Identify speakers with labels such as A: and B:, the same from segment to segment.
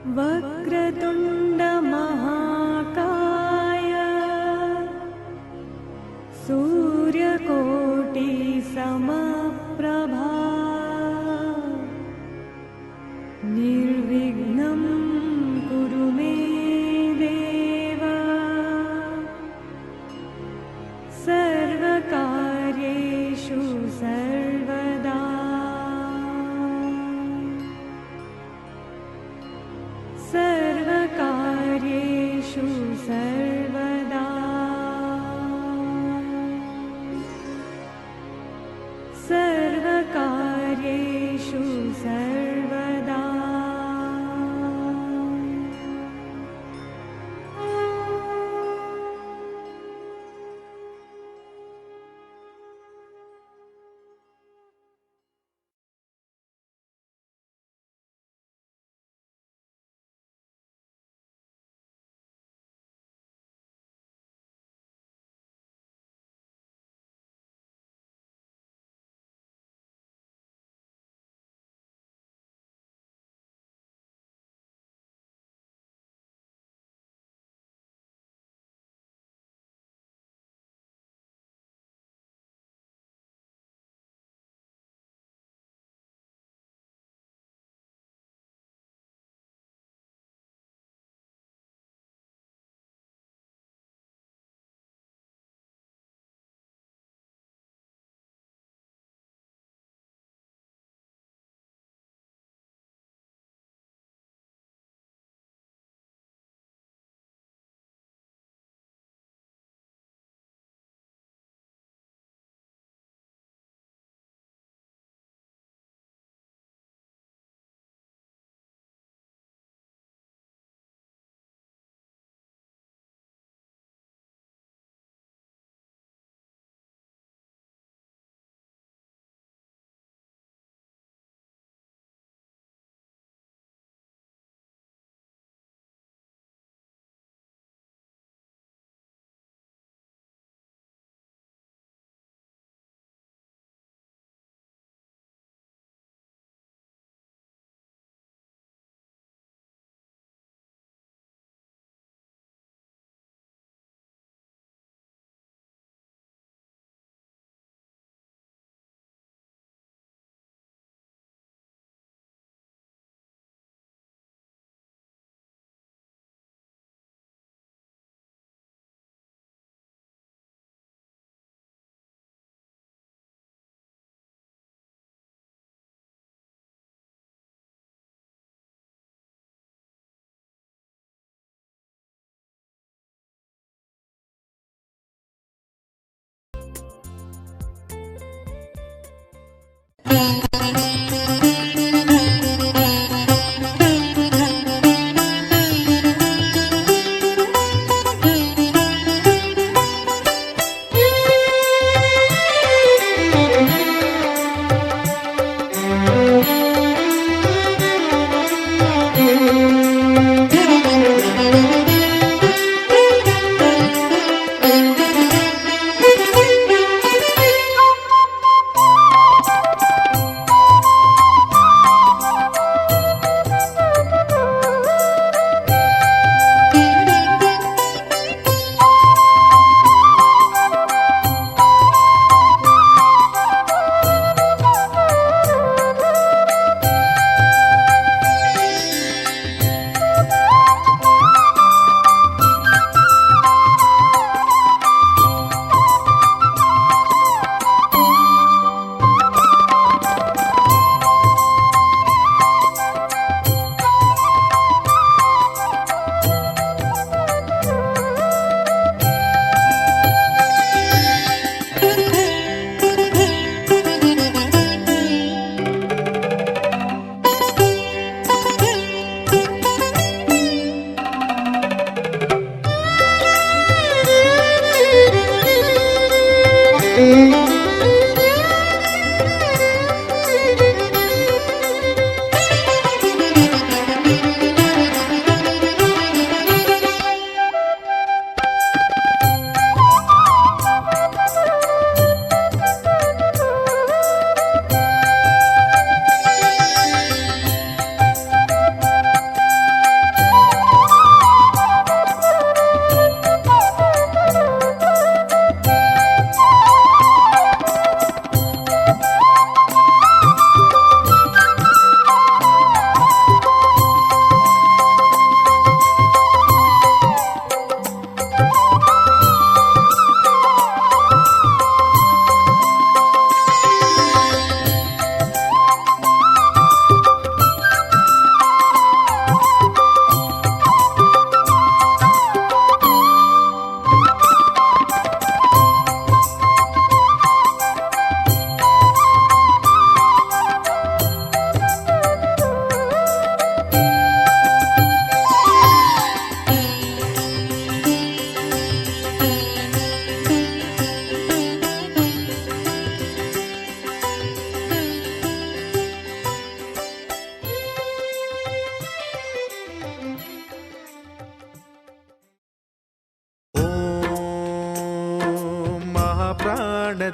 A: वक्रतुण्ड महाकाय सूर्यकोटि समप्रभा निर्विघ्नं कुरु मे देव सर्वकार्येषु सर्वदा सर्वकार्येषु सर्वदा सर्वकार्येषु सर्वदा।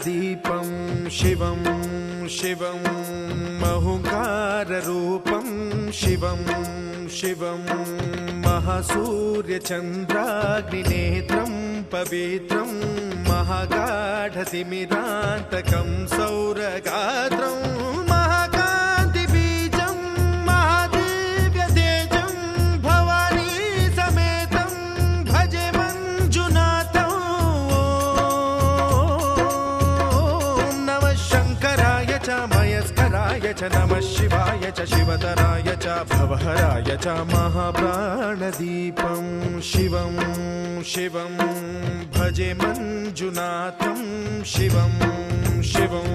B: दीपं शिवं शिवं महुङ्काररूपं शिवं शिवं महासूर्यचन्द्राग्निनेत्रं पवित्रं महागाढतिमिरान्तकं सौरगात्रं महाकान्तिबीजं महादिव्यतेजं भवानी समेतं भजे मञ्जुनाथं। ॐ नमः शङ्कराय च मयस्कराय च नमः शिवाय च शिवतराय च भवहराय च महाप्राणदीपं शिवं शिवं भजे मञ्जुनाथं शिवं शिवं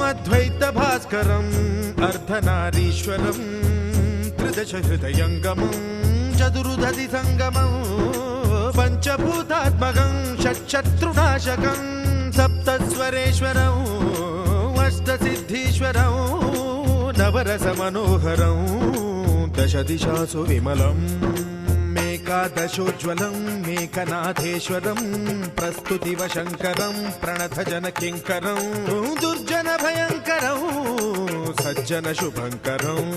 B: अद्वैतभास्करम् अर्धनारीश्वरं त्रिदशहृदयङ्गमं चतुर्दधिसङ्गमं पञ्चभूतात्मकं षट्शत्रुनाशकं सप्तस्वरेश्वरं अष्टसिद्धीश्वरं नवरसमनोहरं दशदिशासु विमलम् एकादशोज्ज्वलं मेकनाथेश्वरं प्रस्तुतिवशङ्करं प्रणतजनकिङ्करं दुर्जनभयङ्करं सज्जनशुभङ्करं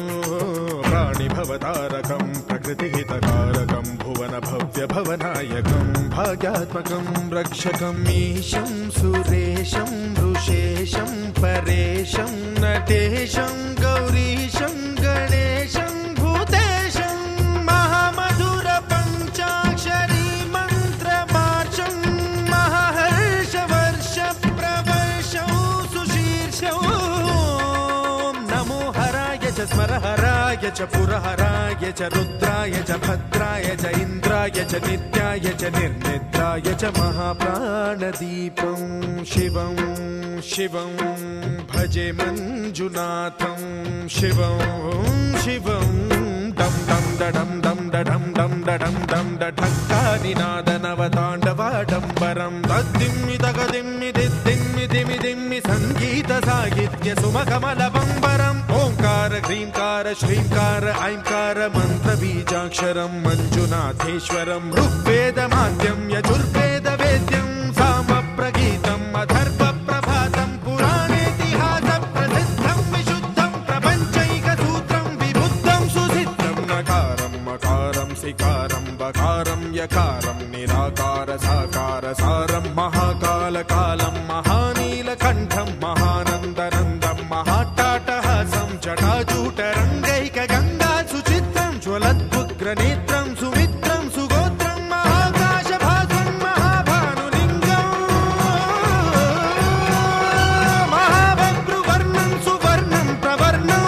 B: प्राणिभवतारकं प्रकृतिहितकारकं भुवनभव्यभवनायकं भाग्यात्मकं रक्षकम् ईशं सुरेशं ऋषेशं परेशं नटेशं गौरीशं गणेशं भूतेशं महामधुरपञ्चाक्षरी मन्त्रमार्चं महाहर्षवर्षप्रवर्षं सुशीर्षं नमो हराय च स्मरहराय च पुरहराय च रुद्राय च भद्राय च इन्द्राय च नित्याय च निर्निद्राय च महाप्राणदीपं शिवं शिवं भजे मञ्जुनाथं शिवं शिवं दं दं डडं दं डडं दं डडं दं डढक्कानिनादनवताण्डवाडम्बरं तद्दिम्मि तगदिम्मि दिद्दिम्मि दिमि दिम्मि सङ्गीतसाहित्य सुमकमलबम्बरम् ओङ्कार ह्रीङ्कार श्रीङ्कार ऐङ्कार मन्त्रबीजाक्षरं मञ्जुनाथेश्वरं ऋग्वेदमाद्यं यजुर्वेदवेद्यं सामप्रगीतम् अथर्वप्रभातं पुराणेतिहासप्रसिद्धं विशुद्धं प्रपञ्चैकसूत्रं विबुद्धं सुसिद्धं नकारं मकारं सिकारं बकारं यकारं निराकार साकार सारं महाकालकालं महानीलकण्ठं महानन्दनन्दं महाट्टाटहासं जटाजूटरङ्गैकगङ्गा सुचित्रं ज्वलद्वुग्रनेत्रं सुमित्रं सुगोत्रं महाकाशभासं महाभानुलिङ्गं महाभद्रुवर्णं सुवर्णं प्रवर्णं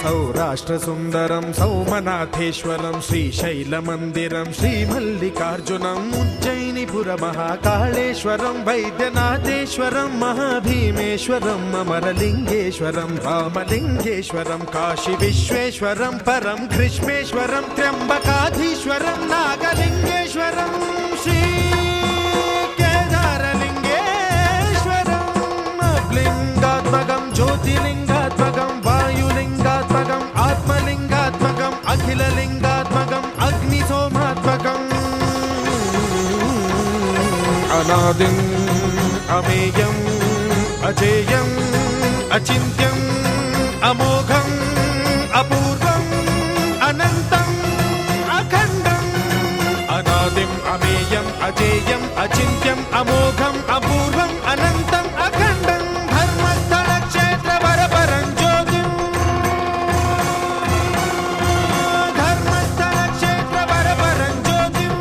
B: सौराष्ट्रसुन्दरं सौमनाथेश्वरं श्रीशैलमन्दिरं श्रीमल्लिकार्जुनम् उज्जयिनीपुरमहाकाळेश्वरं वैद्यनाथेश्वरं महाभीमेश्वरम् अमरलिङ्गेश्वरं रामलिङ्गेश्वरं काशीविश्वेश्वरं परं कृष्णेश्वरं त्र्यम्बकाधीश्वरं नागलिङ्गेश्वरं श्रीकेदारलिङ्गेश्वरम् लिङ्गात्मकं ज्योतिलिङ्गात्मकं वायुलिङ्गात्मकम् आत्मलिङ्गात्मकम् अखिललिङ्गात्मकम् अग्निसोमात्मकम् अनादिम् अमेयम् अजेयम् अचिन्त्यम् अमोघम् अपूर्वम् अनन्तम् अखण्डम् अनादिम् अमेयम् अजेयम् अचिन्त्यम् अमोघम् अपूर्वम् अनन्तम् अखण्डम् धर्मस्थलक्षेत्रवरपरं ज्योतिम् धर्मस्थलक्षेत्रवरपरं ज्योतिम्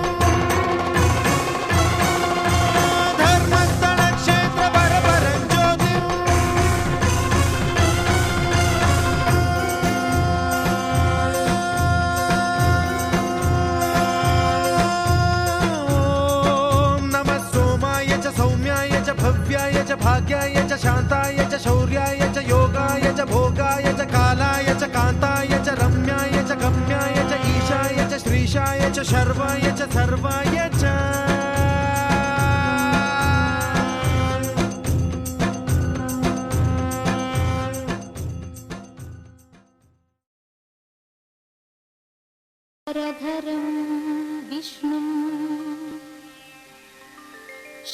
B: धर्मस्थलक्षेत्रवरपरं ज्योतिम् नमः सोमाय च सौम्याय च भव्याय च भाग्याय च शान्ताय च शौर्याय च योगाय च भोगाय च कालाय च कान्ताय च रम्याय च गम्याय च ईशाय च श्रीशाय च शर्वाय च सर्वाय च
C: धरं विष्णुं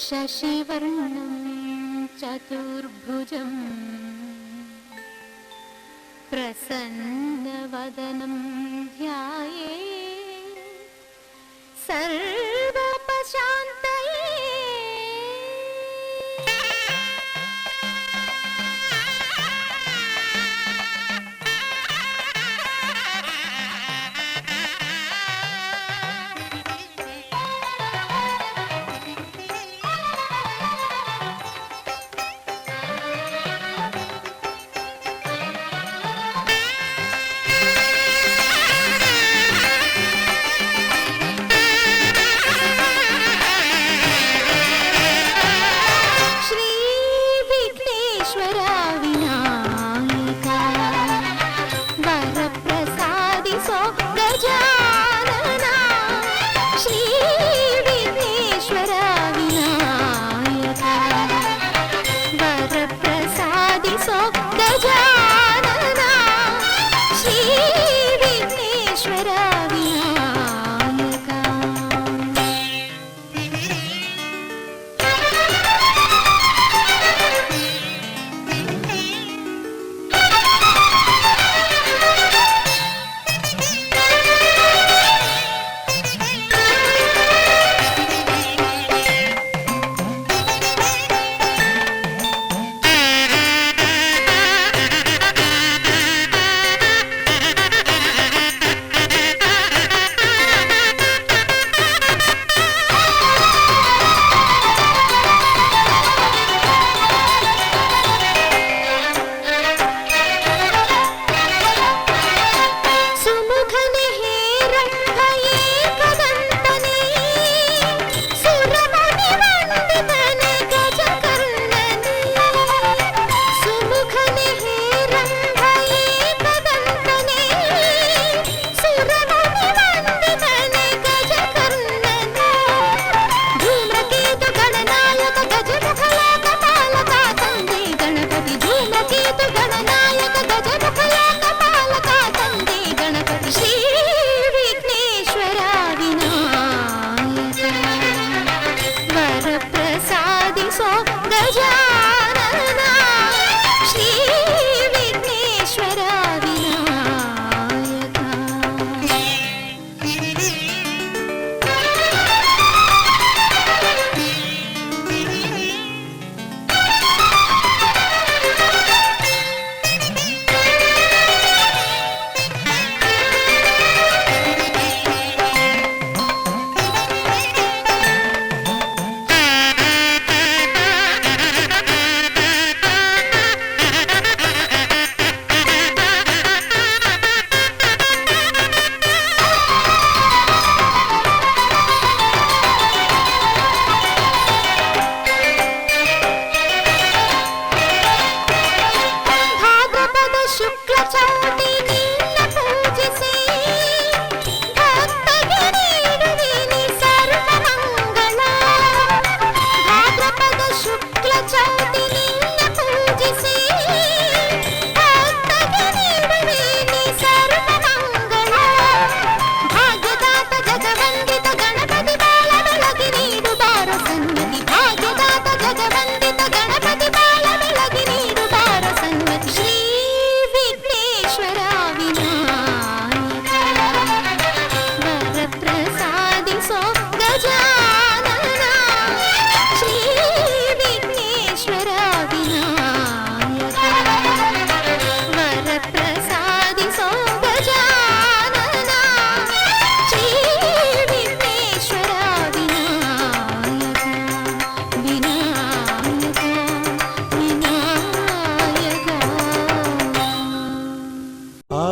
C: शशिवर्णं चतुर्भुजं प्रसन्नवदनं ध्यायेत् सर्वोपशान्तये।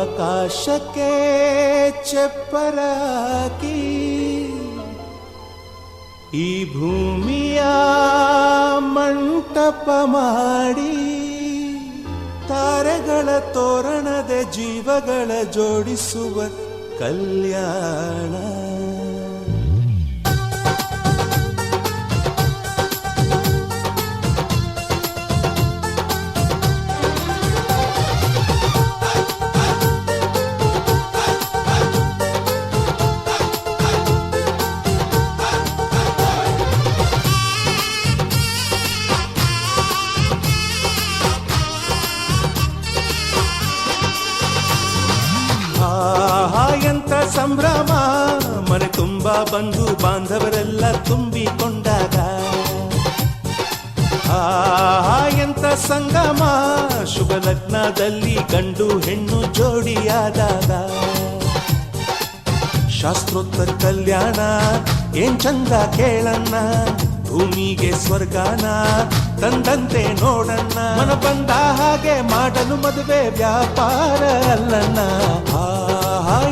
B: ಆಕಾಶಕ್ಕೆ ಚಪ್ಪರಾಕಿ ಈ ಭೂಮಿಯ ಮಂಟಪ ಮಾಡಿ ತಾರೆಗಳ ತೋರಣದ ಜೀವಗಳ ಜೋಡಿಸುವ ಕಲ್ಯಾಣ.
D: ಸಂಭ್ರಮ ಮನೆ ತುಂಬಾ ಬಂಧು ಬಾಂಧವರೆಲ್ಲ ತುಂಬಿಕೊಂಡಾಗ ಎಂತ ಸಂಗಮ ಶುಭ ಲಗ್ನದಲ್ಲಿ ಗಂಡು ಹೆಣ್ಣು ಜೋಡಿಯಾದಾಗ ಶಾಸ್ತ್ರೋತ್ತರ ಕಲ್ಯಾಣ ಏನ್ ಚಂದ ಕೇಳಣ್ಣ ಭೂಮಿಗೆ ಸ್ವರ್ಗಾನ ತಂದಂತೆ ನೋಡಣ್ಣ ಮನ ಬಂದ ಹಾಗೆ ಮಾಡಲು ಮದುವೆ ವ್ಯಾಪಾರ ಅಲ್ಲಣ್ಣ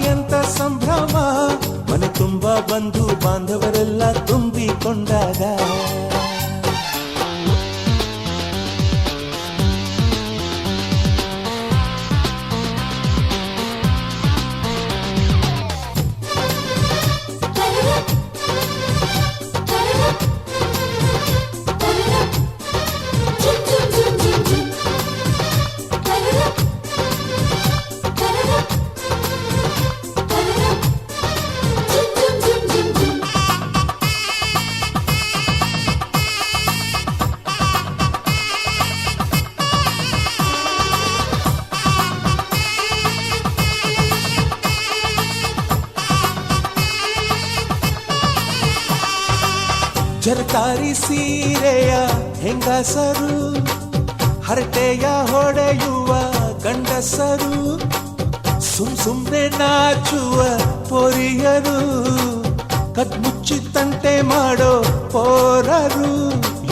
D: ಎಂತ ಸಂಭ್ರಮ ಮನೆ ತುಂಬಾ ಬಂಧು ಬಾಂಧವರೆಲ್ಲ ತುಂಬಿಕೊಂಡಾಗ ಜರಕಾರಿ ಸೀರೆಯ ಹೆಂಗಸರು ಹರಟೆಯ ಹೊಡೆಯುವ ಗಂಡಸರು ಸುಮ್ನೆ ನಾಚುವ ಪೊರಿಯರು ಕದ್ಮುಚ್ಚಿ ತಂಟೆ ಮಾಡೋ ಪೋರರು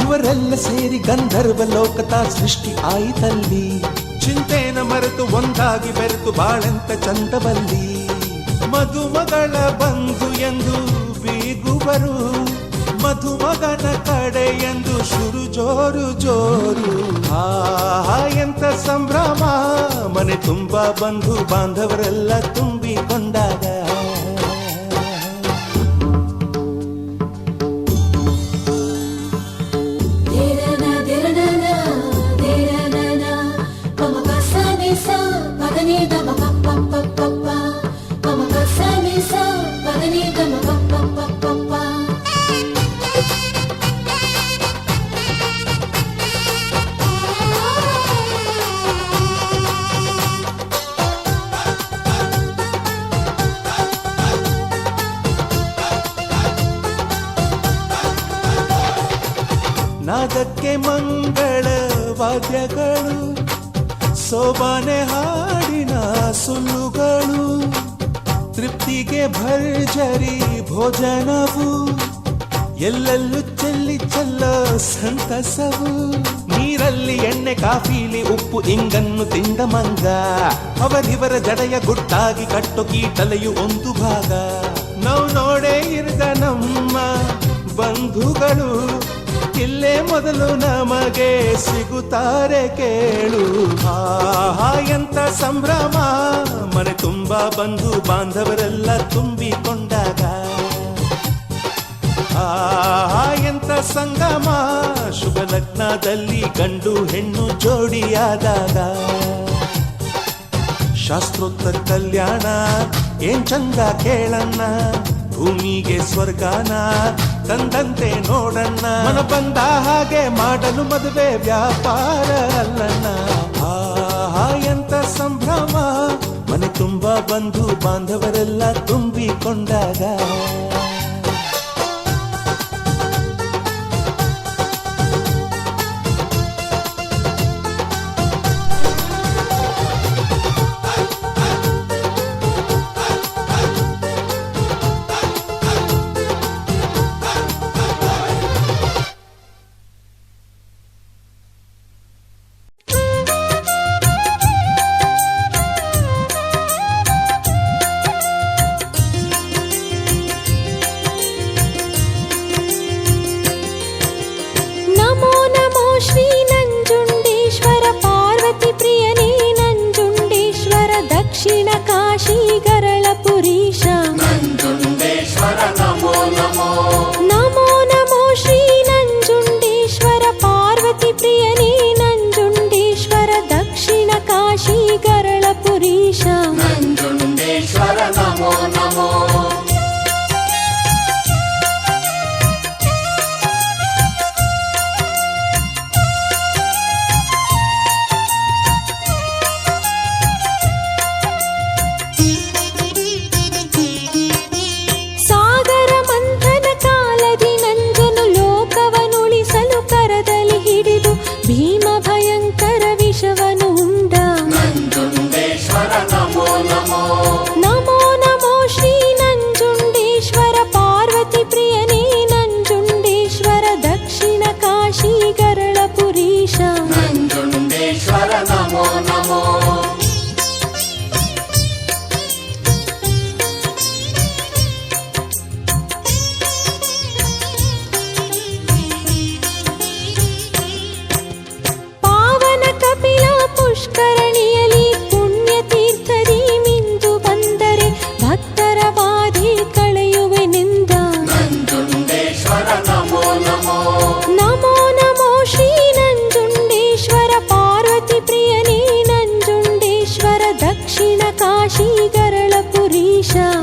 D: ಇವರೆಲ್ಲ ಸೇರಿ ಗಂಧರ್ವ ಲೋಕದ ಸೃಷ್ಟಿ ಆಯಿತಲ್ಲಿ ಚಿಂತೆನ ಮರೆತು ಒಂದಾಗಿ ಬೆರೆತು ಬಾಳೆಂತ ಚಂದವಲ್ಲಿ ಮದುಮಗಳ ಬಂಧು ಎಂದು ಬೀಗುವರು ಮಧುಮಗನ ಕಡೆ ಎಂದು ಶುರು ಜೋರು ಜೋರು ಎಂತ ಸಂಭ್ರಮ ಮನೆ ತುಂಬಾ ಬಂಧು ಬಾಂಧವರೆಲ್ಲ ತುಂಬಿಕೊಂಡಾಗ ನಾದಕ್ಕೆ ಮಂಗಳ ವಾದ್ಯಗಳು ಸೋಬಾನೆ ಹಾಡಿನ ಸುಳ್ಳುಗಳು ತೃಪ್ತಿಗೆ ಭರ್ಜರಿ ಭೋಜನವು ಎಲ್ಲೆಲ್ಲೂ ಚೆಲ್ಲೋ ಸಂತಸವು ನೀರಲ್ಲಿ ಎಣ್ಣೆ ಕಾಫಿಲಿ ಉಪ್ಪು ಇಂಗನ್ನು ತಿಂದ ಮಂಗ ಅವರಿವರ ಜಡೆಯ ಗುಟ್ಟಾಗಿ ಕಟ್ಟು ಕೀಟಲೆಯು ಒಂದು ಭಾಗ ನಾವು ನೋಡೇ ಇರದ ನಮ್ಮ ಬಂಧುಗಳು ಇಲ್ಲೇ ಮೊದಲು ನಮಗೆ ಸಿಗುತ್ತಾರೆ ಕೇಳು ಎಂತ ಸಂಭ್ರಮ ಮನೆ ತುಂಬಾ ಬಂಧು ಬಾಂಧವರೆಲ್ಲ ತುಂಬಿಕೊಂಡಾಗ ಎಂತ ಸಂಗಮ ಶುಭ ಲಗ್ನದಲ್ಲಿ ಗಂಡು ಹೆಣ್ಣು ಜೋಡಿಯಾದಾಗ ಶಾಸ್ತ್ರೋತ್ತರ ಕಲ್ಯಾಣ ಏನ್ ಚಂದ ಕೇಳಣ್ಣ ಭೂಮಿಗೆ ಸ್ವರ್ಗಾನ ತಂದಂತೆ ನೋಡಣ್ಣ ಮನ ಬಂದ ಹಾಗೆ ಮಾಡಲು ಮದುವೆ ವ್ಯಾಪಾರ ಅಲ್ಲಣ್ಣ ಎಂತ ಸಂಭ್ರಮ ಮನೆ ತುಂಬಾ ಬಂಧು ಬಾಂಧವರೆಲ್ಲ ತುಂಬಿಕೊಂಡಾಗ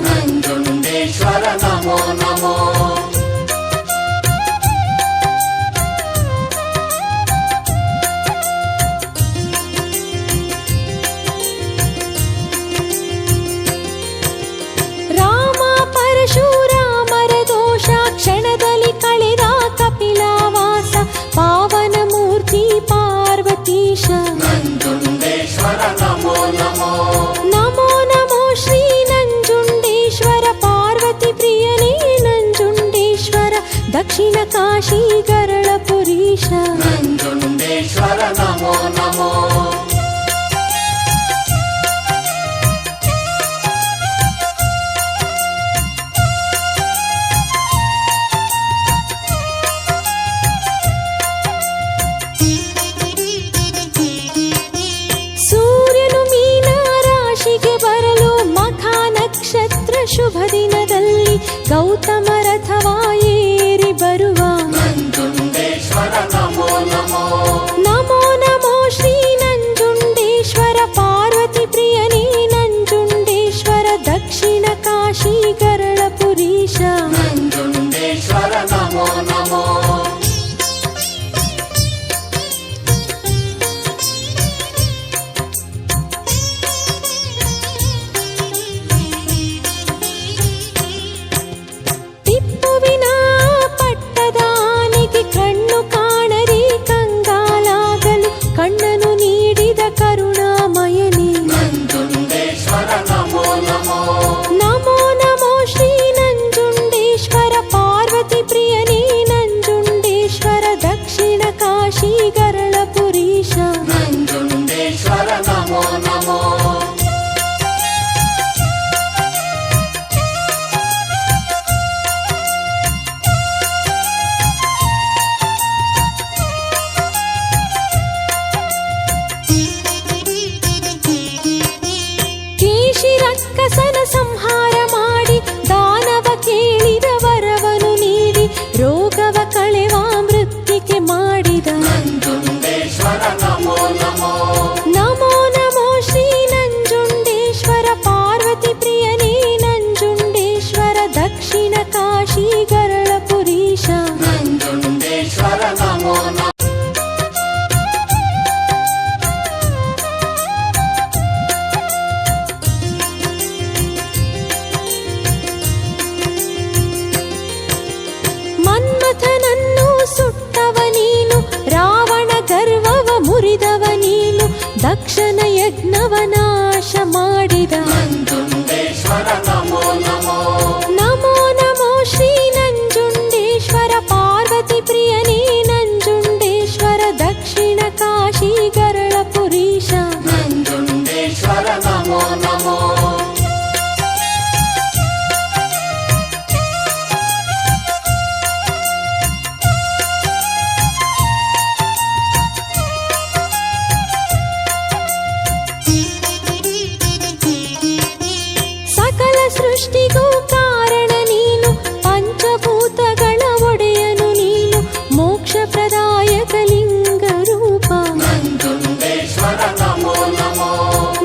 E: ನಂಜುಂಡೇಶ್ವರ ನಮೋ ನಮೋ.
C: ರಾಮ ಪರಶುರಾಮರ ದೋಷ ಕ್ಷಣದಲ್ಲಿ ಕಳೆದ ಕಪಿಲಾವಾಸ ಪಾವನ ಮೂರ್ತಿ ಪಾರ್ವತೀಶ
E: ನಂಜುಂಡೇಶ್ವರ ನಮೋ ನಮೋ.
C: ನಮೋ ನಮೋ ಶ್ರೀ ನಂಜುಂಡೇಶ್ವರ ಪಾರ್ವತಿ ಪ್ರಿಯನೇ ನಂಜುಂಡೇಶ್ವರ ದಕ್ಷಿಣ ಕಾಶಿ ಗರಳ ಪುರೀಶ
E: ನಂಜುಂಡೇಶ್ವರ ನಮೋ ನಮೋ.
C: ಸೂರ್ಯನು ಮೀನ ರಾಶಿಗೆ ಬರಲು ಮಖ ನಕ್ಷತ್ರ ಶುಭ ದಿನದಲ್ಲಿ ಗೌತಮ ರಥವಾ ಏರಿ ಬರುವ
E: ನಂಜುಂಡೇಶ್ವರ ನಮೋ ನಮೋ.
C: ನಮೋ ನಮೋ ಶ್ರೀ ನಂಜುಂಡೇಶ್ವರ ಪಾರ್ವತಿ ಪ್ರಿಯನೇ ನಂಜುಂಡೇಶ್ವರ ದಕ್ಷಿಣ ಕಾಶಿ ಗರಳ ಪುರೀಶ
E: ನಂಜುಂಡೇಶ್ವರ ನಮೋ ನಮೋ.
C: ಟಿಪ್ಪುವಿನ ಪಟ್ಟದ ಆನೆಗೆ ಕಣ್ಣು ಕಾಣದೆ ಕಂಗಾಲಾಗಲು ಕಣ್ಣನು ನೀಡಿದ ಕರುಣಾಮಯನೇ
E: ನಂಜುಂಡೇಶ್ವರ ನಮೋ ನಮೋ.
C: ನಮೋ ನಮೋ ಶ್ರೀ ನಂಜುಂಡೇಶ್ವರ ಪಾರ್ವತಿ ಪ್ರಿಯನೇ ನಂಜುಂಡೇಶ್ವರ ದಕ್ಷಿಣ ಕಾಶಿ ಗರಳ ಪುರೀಶ
E: ನಂಜುಂಡೇಶ್ವರ ನಮೋ ನಮೋ.
C: ಕೇಶಿ ರಕ್ಕಸನ ಸಂಹಾರ ಮಾಡಿ ದಾನವ ಕೇಳಿದ ವರವನು ನೀಡಿ ರೋಗವ ಕಳೆವ ಮೃತ್ತಿಕೆ ಮಾಡಿದ
E: ನಂಜುಂಡೇಶ್ವರ ನಮೋ ನಮೋ.
C: ನಮೋ ನಮೋ ಶ್ರೀ ನಂಜುಂಡೇಶ್ವರ ಪಾರ್ವತಿ ಪ್ರಿಯನೇ ನಂಜುಂಡೇಶ್ವರ ದಕ್ಷಿಣ ಕಾಶಿ ಗರಳ ಪುರೀಶ
E: ನಂಜುಂಡೇಶ್ವರ ನಮೋ ನಮೋ.
C: ಮನ್ಮಥನನ್ನು ಸುಟ್ಟವ ನೀನು ರಾವಣ ಗರ್ವವ ಮುರಿದವ ನೀನು ದಕ್ಷನ ಯಜ್ಞವ ನಾಶ ಮಾಡಿದ
E: ನಂಜುಂಡೇಶ್ವರ ನಮೋ ನಮೋ.
C: ನಮೋ ನಮೋ ಶ್ರೀ ನಂಜುಂಡೇಶ್ವರ ಪಾರ್ವತಿ ಪ್ರಿಯನೇ ನಂಜುಂಡೇಶ್ವರ ದಕ್ಷಿಣ ಕಾಶಿ ಗರಳ ಪುರೀಶ
E: ನಂಜುಂಡೇಶ್ವರ ನಮೋ ನಮೋ.
C: ಸಕಲ ಸೃಷ್ಟಿಗೂ ಕಾರಣ ನೀನು ಪಂಚಭೂತಗಳ ಒಡೆಯನು ನೀನು ಮೋಕ್ಷ ಪ್ರದಾಯಕ ಲಿಂಗ ರೂಪ
E: ನಂಜುಂಡೇಶ್ವರ ನಮೋ ನಮೋ.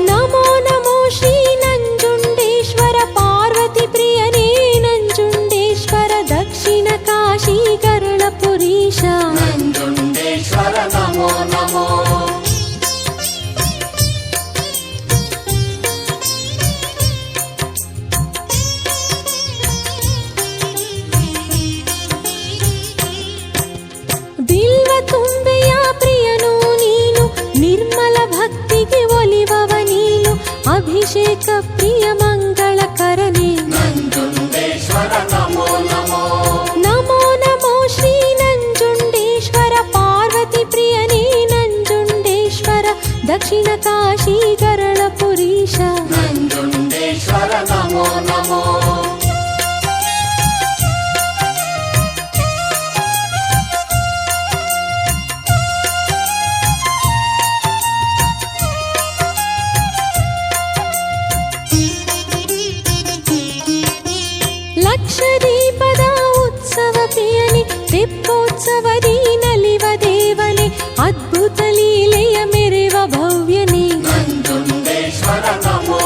C: ನಮೋ ನಮೋ ಶ್ರೀ ನಂಜುಂಡೇಶ್ವರ ಪಾರ್ವತಿ ಪ್ರಿಯನೇ ನಂಜುಂಡೇಶ್ವರ ದಕ್ಷಿಣ ಕಾಶಿ ಗರಳ ಪುರೀಶ
E: ನಂಜುಂಡೇಶ್ವರ ನಮೋ ನಮೋ.
C: ಬಿಲ್ವ ತುಂಬೆಯ ಪ್ರಿಯನು ನೀನು ನಿರ್ಮಲ ಭಕ್ತಿಗೆ ಒಲಿವವ ನೀನು ಅಭಿಷೇಕ ಪ್ರಿಯ ಮಂಗಳಕರನೇ
E: ನಂಜುಂಡೇಶ್ವರ ನಮೋ ನಮೋ.
C: ನಮೋ ನಮೋ ಶ್ರೀ ನಂಜುಂಡೇಶ್ವರ ಪಾರ್ವತಿ ಪ್ರಿಯನೇ ನಂಜುಂಡೇಶ್ವರ ದಕ್ಷಿಣ ಕಾಶಿ ಗರಳ ಪುರೀಶ
E: ನಂಜುಂಡೇಶ್ವರ ನಮೋ ನಮೋ.
C: ಲಕ್ಷದೀಪದ ಉತ್ಸವ ಪ್ರಿಯನೇ ತೆಪ್ಪೋತ್ಸವದಿ ನಲಿವ ದೇವನೇ ಅದ್ಭುತ ಲೀಲೆಯ ಮೆರೆವ ಭವ್ಯನೇ
E: ನಂಜುಂಡೇಶ್ವರ ನಮೋ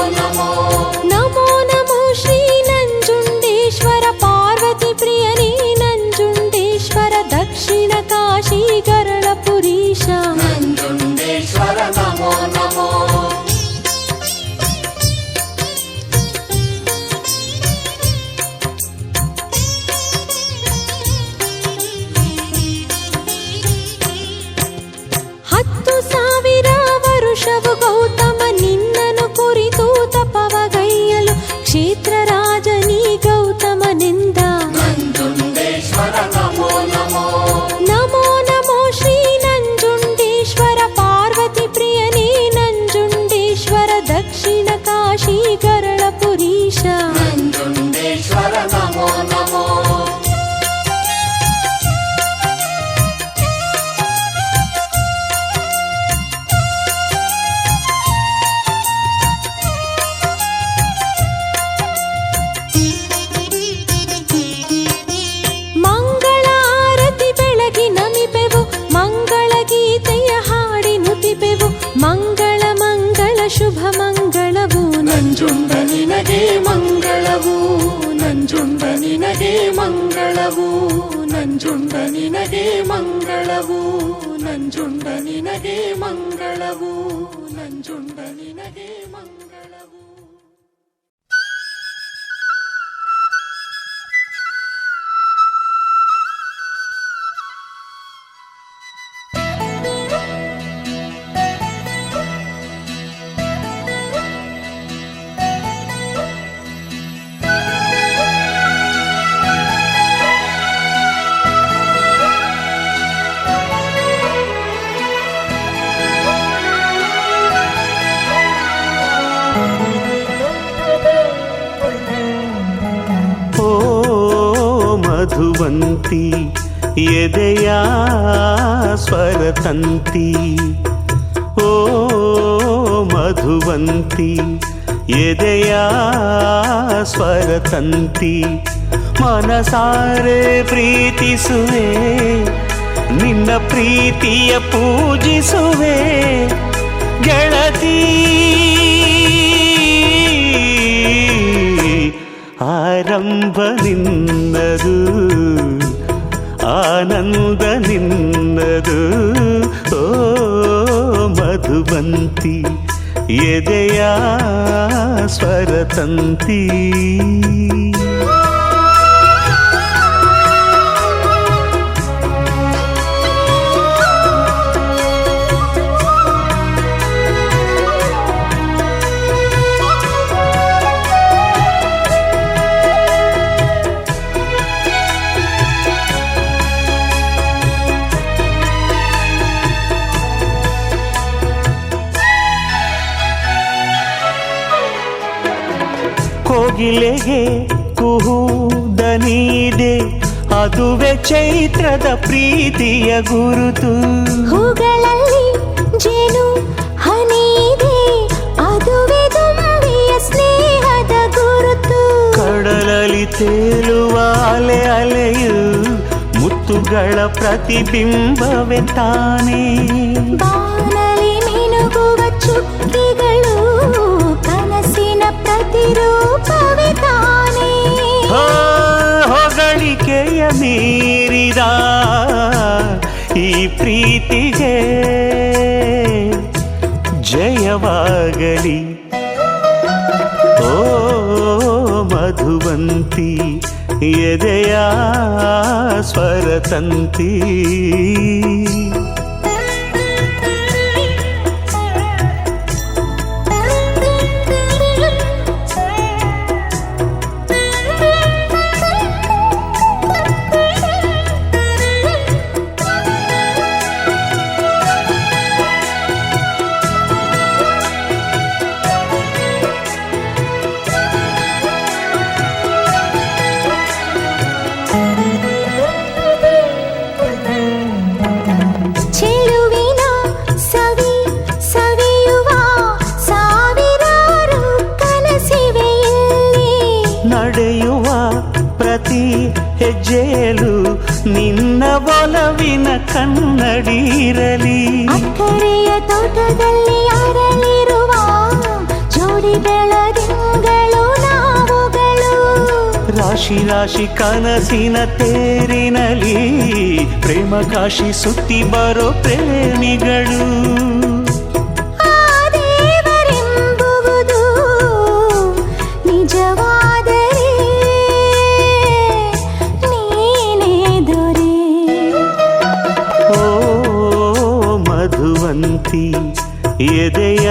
C: ವರ್ಷವು ಗೌತಮ ನಿನ್ನನು ಕುರಿತು ತಪವಗೈಯಲು ಕ್ಷೇತ್ರ ರಾಜನೀ ಗೌತಮನಿಂದ
E: ನಂಜುಂಡೇಶ್ವರ ನಮೋ ನಮೋ
C: ನಮೋ ನಮೋ ಶ್ರೀ ನಂಜುಂಡೇಶ್ವರ ಪಾರ್ವತಿ ಪ್ರಿಯನೇ ನಂಜುಂಡೇಶ್ವರ ದಕ್ಷಿಣ ಕಾಶಿ ಗರಳಪುರೀಶ
E: ನಂಜುಂಡೇಶ್ವರ ನಮೋ ನಮೋ
C: ಮಂಗಳ ಆರತಿ ಬೆಳಗಿ ನಮಿಪೆವು ಮಂಗಳ ಗೀತೆಯ ಹಾಡಿ ನುತಿಪೆವು ಮಂಗಳ ಮಂಗಳ ಶುಭ ಮಂಗಳವು
E: ನಂಜುಂಡ ನಿನಗೆ ಮಂಗಳವು ನಂಜುಂಡ ನಿನಗೆ ಮಂಗಳವು ನಂಜುಂಡ ನಿನಗೆ ಮಂಗಳವು ನಂಜುಂಡ ನಿನಗೆ ಮಂಗಳವು ನಂಜುಂಡ ನಿನಗೆ ಮಂಗಳವು
D: ಮಧುವಂತಿ ಎದೆಯ ಸ್ವರತಂತಿ ಓ ಮಧುವಂತಿ ಎದೆಯ ಸ್ವರತಂತಿ ಮನಸಾರೆ ಪ್ರೀತಿಸುವೆ ನಿನ್ನ ಪ್ರೀತಿಯ ಪೂಜಿಸುವೆ ಗೆಳತಿ ಆರಂಭ ನಿನ್ನದು ಆನಂದ ನಿನ್ನದು ಓ ಮಧುವಂತಿ ಎದೆಯ ಸ್ವರತಂತಿ ಕೋಗಿಲೆಗೆ ಕುಹುದನಿದೆ ಅದುವೆ ಚೈತ್ರದ ಪ್ರೀತಿಯ ಗುರುತು
C: ಹೂಗಳಲ್ಲಿ ಜೇನು ಹನಿದೆ ಅದುವೆ ದುಂಬಿಯ ಸ್ನೇಹದ ಗುರುತು
D: ಕಡಲಲ್ಲಿ ತೇಲುವ ಅಲೆ ಅಲೆಯು ಮುತ್ತುಗಳ ಪ್ರತಿಬಿಂಬವೇ ತಾನೇ
C: ಬಾನಲಿ ಮಿನುಗುವ ಚುಕ್ಕಿಗಳು ಕನಸಿನ ಪ್ರತಿರೂಪವೇ ತಾನೇ
D: ಹೊಗಳಿಕೆಯ ಮೀರಿದ ಈ ಪ್ರೀತಿಗೆ ಜಯವಾಗಲಿ ಓ ಮಧುವಂತಿ ಎದೆಯ ಸ್ವರತಂತಿ ಹೆಜ್ಜೆಯಲು ನಿನ್ನ ಒಲವಿನ ಕನ್ನಡಿರಲಿ
C: ಅಕ್ಕರೆಯ ತೋಟದಲ್ಲಿ ಅರಳಿರುವ ಜೋಡಿ ಬೆಳದಿಂಗಳು ನಾವುಗಳು
D: ರಾಶಿ ರಾಶಿ ಕನಸಿನ ತೇರಿನಲಿ ಪ್ರೇಮ ಕಾಶಿ ಸುತ್ತಿ ಬರೋ ಪ್ರೇಮಿಗಳು ಎದೆಯ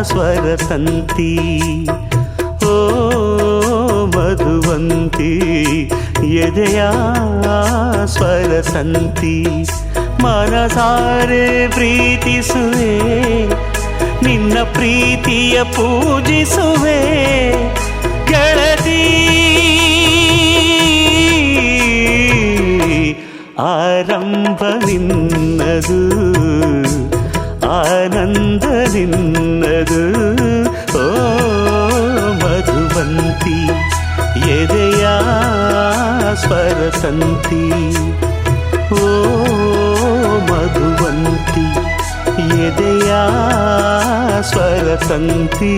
D: ಸ್ವರತಂತಿ ಓ ಮಧುವಂತಿ ಎದೆಯ ಸ್ವರತಂತಿ ಮನಸಾರೆ ಪ್ರೀತಿಸುವೆ ನಿನ್ನ ಪ್ರೀತಿಯ ಪೂಜಿಸುವೆ ಗೆಳತಿ ಆರಂಭ ನಿನ್ನದು ಆನಂದ ನಿನ್ನದು ಓ ಮಧುವಂತಿ ಎದೆಯ ಸ್ವರತಂತಿ ಓ ಮಧುವಂತಿ ಎದೆಯ ಸ್ವರತಂತಿ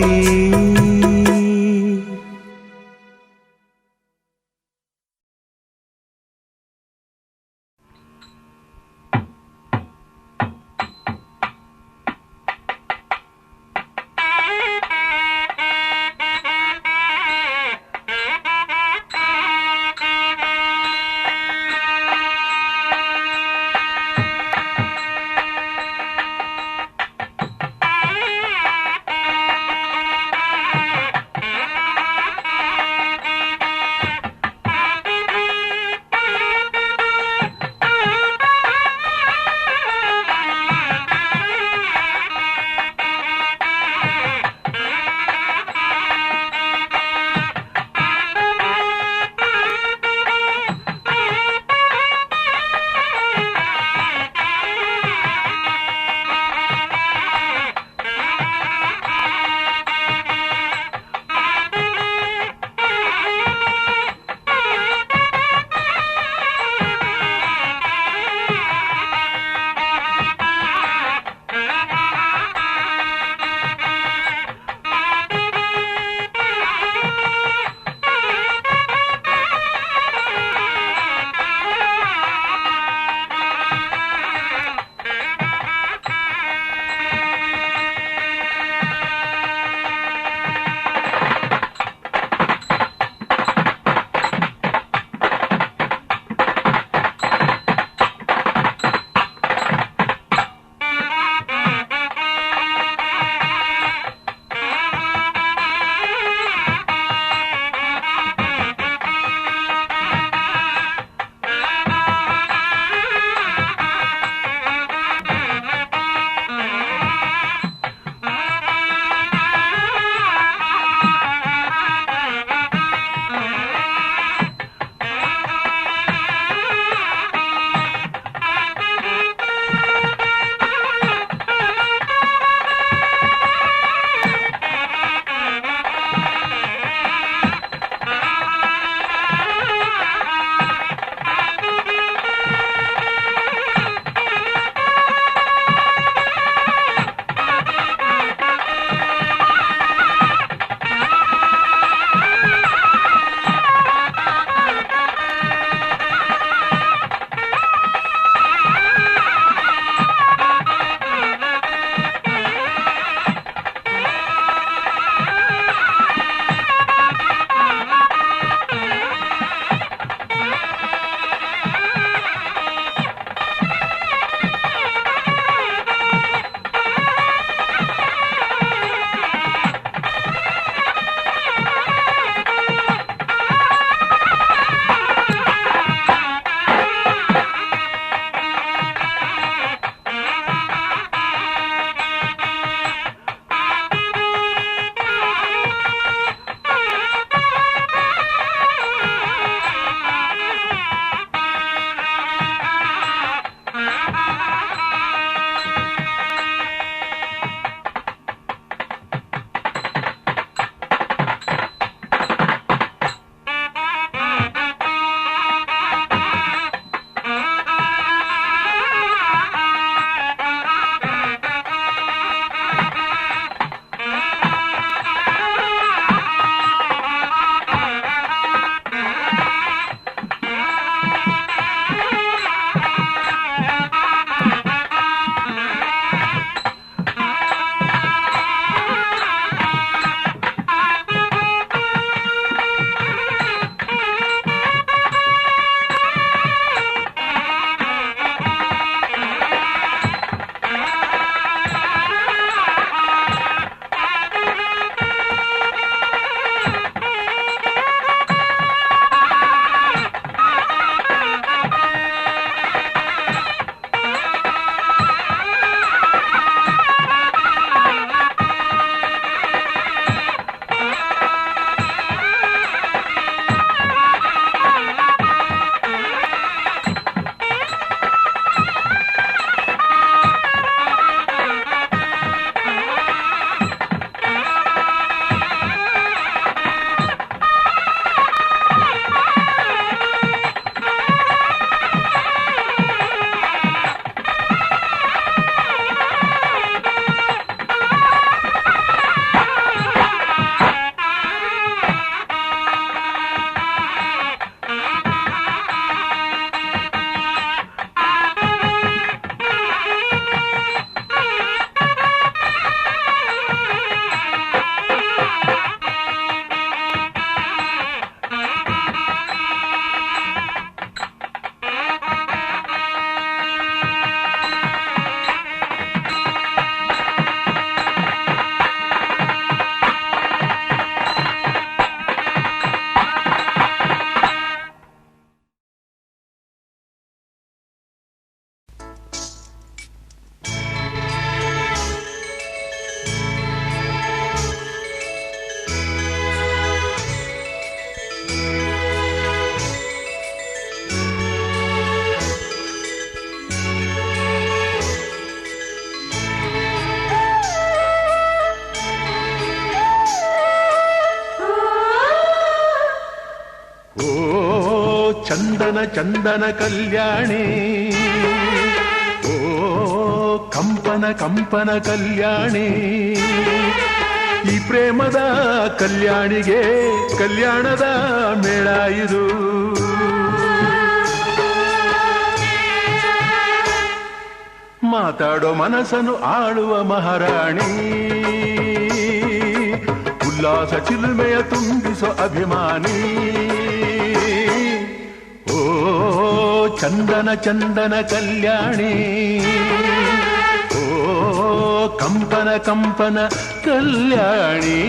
F: ಚಂದನ ಚಂದನ ಕಲ್ಯಾಣಿ ಓ ಕಂಪನ ಕಂಪನ ಕಲ್ಯಾಣಿ ಈ ಪ್ರೇಮದ ಕಲ್ಯಾಣಿಗೆ ಕಲ್ಯಾಣದ ಮೇಳ ಇದು ಮಾತಾಡೋ ಮನಸ್ಸನ್ನು ಆಳುವ ಮಹಾರಾಣಿ ಉಲ್ಲಾಸ ಚಿಲುಮೆಯ ತುಂಬಿಸೋ ಅಭಿಮಾನಿ ಓ ಚಂದನ ಚಂದನ ಕಲ್ಯಾಣಿ ಓ ಕಂಪನ ಕಂಪನ ಕಲ್ಯಾಣಿ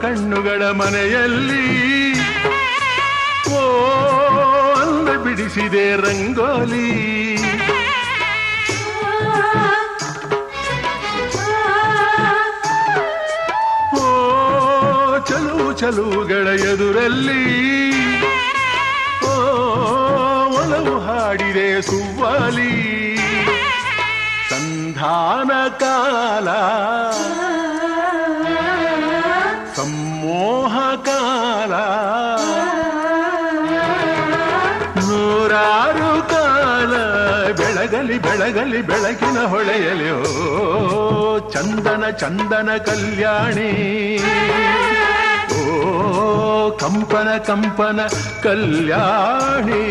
F: ಕಣ್ಣುಗಳ ಮನೆಯಲ್ಲಿ ಓ ಅಂದ ಬಿಡಿಸಿದೆ ರಂಗೋಲಿ ಓ ಚಲುವು ಚಲುವುಗಳ ಎದುರಲ್ಲಿ ಓ ಒಲವು ಹಾಡಿದೆ ಸುವ್ವಾಲಿ ಸಂಧಾನ ಕಾಲ ಮೋಹ ಕಾಲ ನೂರಾರು ಕಾಲ ಬೆಳಗಲಿ ಬೆಳಗಲಿ ಬೆಳಕಿನ ಹೊಳೆಯಲಿ ಓ ಚಂದನ ಚಂದನ ಕಲ್ಯಾಣಿ ಓ ಕಂಪನ ಕಂಪನ ಕಲ್ಯಾಣಿ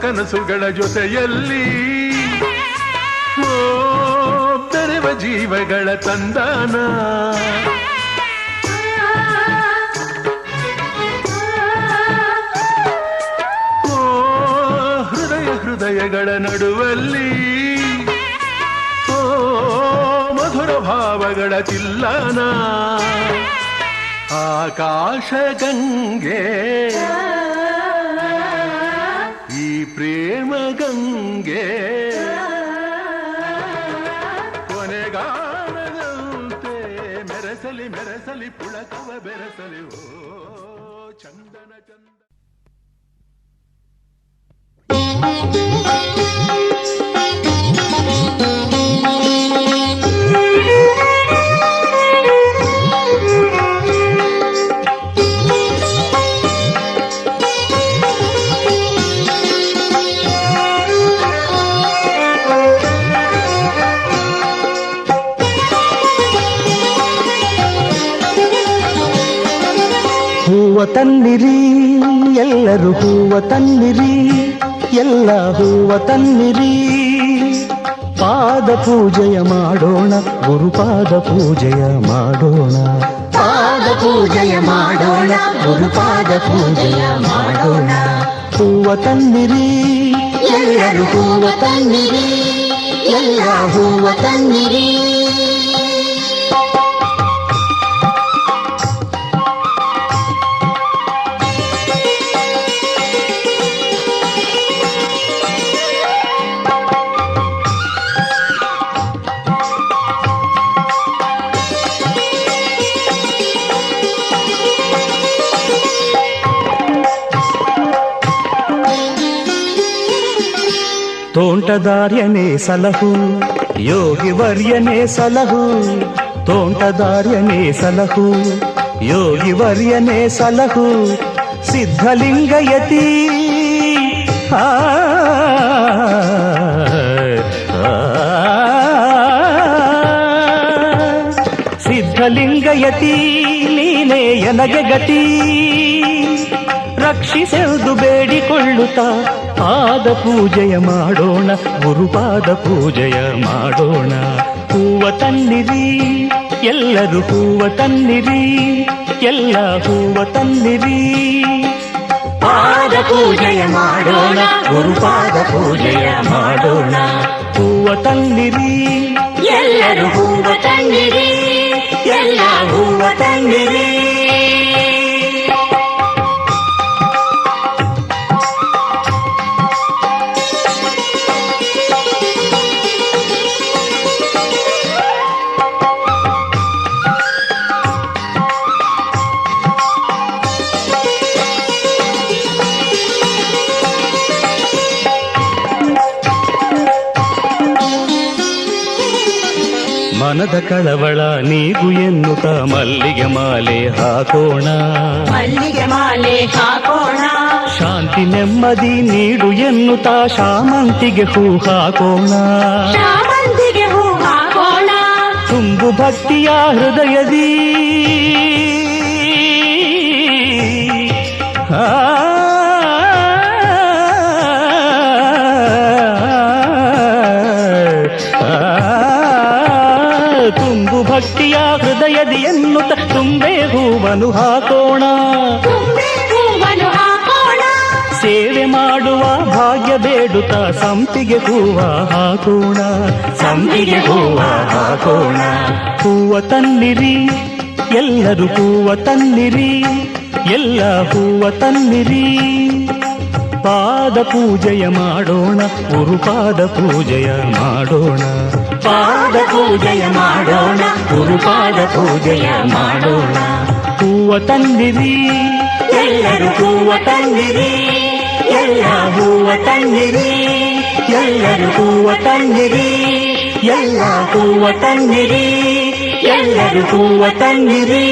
F: ಕನಸುಗಳ ಜೊತೆಯಲ್ಲಿ ಓ ಬೆರೆವ ಜೀವಗಳ ತಂದಾನ ಓ ಹೃದಯ ಹೃದಯಗಳ ನಡುವಲ್ಲಿ ಓ ಮಧುರ ಭಾವಗಳ ತಿಲ್ಲಾನ ಆಕಾಶ ಗಂಗೆ ಪ್ರೇಮ ಗಂಗೆ ಕೊನೆಗಾಣದಂತೆ ಮೆರೆಸಲಿ ಮೆರೆಸಲಿ ಪುಳಕವ ಬೆರೆಸಲಿ ಓ ಚಂದನ ಚಂದ
D: ಹೂವ ತನ್ನಿರಿ ಎಲ್ಲರೂ ಹೂವ ತನ್ನಿರಿ ಎಲ್ಲ ಹೂವ ತನ್ನಿರಿ ಪಾದ ಪೂಜೆಯ ಮಾಡೋಣ ಗುರುಪಾದ ಪೂಜೆಯ ಮಾಡೋಣ
E: ಪಾದ ಪೂಜೆಯ ಮಾಡೋಣ ಗುರುಪಾದ ಪೂಜೆಯ ಮಾಡೋಣ
D: ಹೂವ ತನ್ನಿರಿ
E: ಎಲ್ಲರೂ ಹೂವ ತನ್ನಿರಿ ಎಲ್ಲ ಹೂವ ತನ್ನಿರಿ
D: ತೋಂಟದಾರ್ಯನೇ ಸಲಹು ಯೋಗಿ ವರ್ಯನೇ ಸಲಹು ತೋಂಟದಾರ್ಯನೇ ಸಲಹು ಯೋಗಿ ವರ್ಯನೇ ಸಲಹು ಸಿದ್ಧಲಿಂಗಯತಿ ಸಿದ್ಧಲಿಂಗಯತಿ ನೀನೇ ಎನಗೆ ಗತಿ ರಕ್ಷಿಸೆಂದು ಬೇಡಿಕೊಳ್ಳುತ್ತಾ ಪಾದ ಪೂಜೆಯ ಮಾಡೋಣ, ಗುರುಪಾದ ಪೂಜೆಯ ಮಾಡೋಣ. ಹೂವ ತನ್ನಿರಿ ಎಲ್ಲರೂ, ಹೂವ ತನ್ನಿರಿ ಎಲ್ಲ, ಹೂವ ತನ್ನಿರಿ.
E: ಪಾದ ಪೂಜೆಯ ಮಾಡೋಣ, ಗುರುಪಾದ ಪೂಜೆಯ ಮಾಡೋಣ.
D: ಹೂವ ತನ್ನಿರಿ
E: ಎಲ್ಲರೂ ಹೂವ ತನ್ನಿರಿ, ಎಲ್ಲ ಹೂವ ತನ್ನಿರಿ.
D: ಮನದ ಕಳವಳ ನೀಗು ಎನ್ನುತ್ತ ಮಲ್ಲಿಗೆ ಮಾಲೆ ಹಾಕೋಣ,
E: ಮಲ್ಲಿಗೆ ಮಾಲೆ ಹಾಕೋಣ.
D: ಶಾಂತಿ ನೆಮ್ಮದಿ ನೀಡು ಎನ್ನುತ್ತಾ ಶಾಮಂತಿಗೆ ಹೂ ಹಾಕೋಣ.
E: ಶಾಮಂತಿಗೆ ಹೂ ಹಾಕೋಣ.
D: ತುಂಬು ಭಕ್ತಿಯ ಹೃದಯದಿ ತುಂಬು ಭಕ್ತಿಯ ಹೃದಯದಿ ಎನ್ನುತ್ತ ತುಂಬೆ ಹೂವನ್ನು ಹಾಕೋಣ.
E: ತುಂಬೆ ಹೂವನ್ನು ಹಾಕೋಣ.
D: ಸೇವೆ ಮಾಡುವ ಭಾಗ್ಯ ಬೇಡುತ್ತ ಸಂಪಿಗೆ ಹೂವ ಹಾಕೋಣ, ಸಂಪಿಗೆ ಹೂವ ಹಾಕೋಣ. ಹೂವ ತನ್ನಿರಿ ಎಲ್ಲರೂ, ಹೂವ ತನ್ನಿರಿ ಎಲ್ಲ, ಹೂವ ತನ್ನಿರಿ. ಪಾದ ಪೂಜೆಯ ಮಾಡೋಣ, ಗುರುಪಾದ ಪೂಜೆಯ ಮಾಡೋಣ.
E: ಪಾದ ಪೂಜೆಯ ಮಾಡೋಣ,
D: ಗುರುಪಾದ ಪೂಜೆಯ ಮಾಡೋಣ. ಹೂವ ತನ್ನಿರಿ
E: ಎಲ್ಲರೂ ಹೂವ ತನ್ನಿರಿ, ಎಲ್ಲ ಹೂವ ತನ್ನಿರಿ.
D: ಎಲ್ಲರೂ ಹೂವ ತನ್ನಿರಿ,
E: ಎಲ್ಲ ಹೂವ ತನ್ನಿರಿ,
D: ಎಲ್ಲರೂ ಹೂವ ತನ್ನಿರಿ.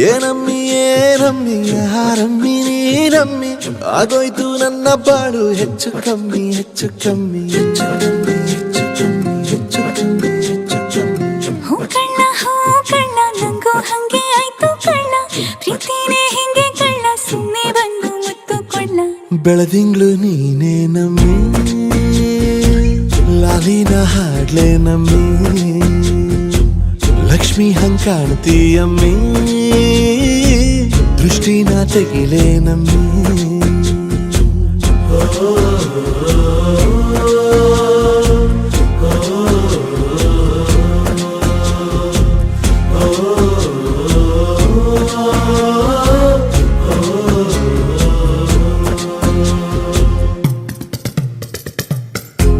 B: ಏನಮ್ಮಿ ಏನಮ್ಮಿ ಯಾರಮ್ಮಿ ನೀನಮ್ಮಿ ಆಗೋಯ್ತು ನನ್ನ ಬಾಳು ಹೆಚ್ಚು ಕಮ್ಮಿ ಹೆಚ್ಚು ಕಮ್ಮಿ ಹೆಚ್ಚು ಕಮ್ಮಿ ಹೆಚ್ಚು ಕಮ್ಮಿ ಹೆಚ್ಚು ಕಮ್ಮಿ ಹೆಚ್ಚು ಕಮ್ಮಿ.
C: ಹೂ ಕಳ್ಳ ನಂಗೂ ಹಂಗೆ ಆಯ್ತು ಕಳ್ಳ, ಪ್ರೀತಿನೇ ಹಿಂಗೆ ಕಳ್ಳ, ಸುಮ್ಮನೆ ಬಂದು ಮುತ್ತು ಕೊಳ್ಳ.
B: ಬೆಳದಿಂಗ್ಳು ನೀನೇ ನಮ್ಮಿ, ಲಾಲಿನ ಹಾಡ್ಲೆ ನಮ್ಮಿ, ಲಕ್ಷ್ಮಿ ಹಂಗ್ ಕಾಣ್ತೀಯಮ್ಮಿ, ದೃಷ್ಟಿನ ತೆಗಿಲೆ ನಮ್ಮಿ.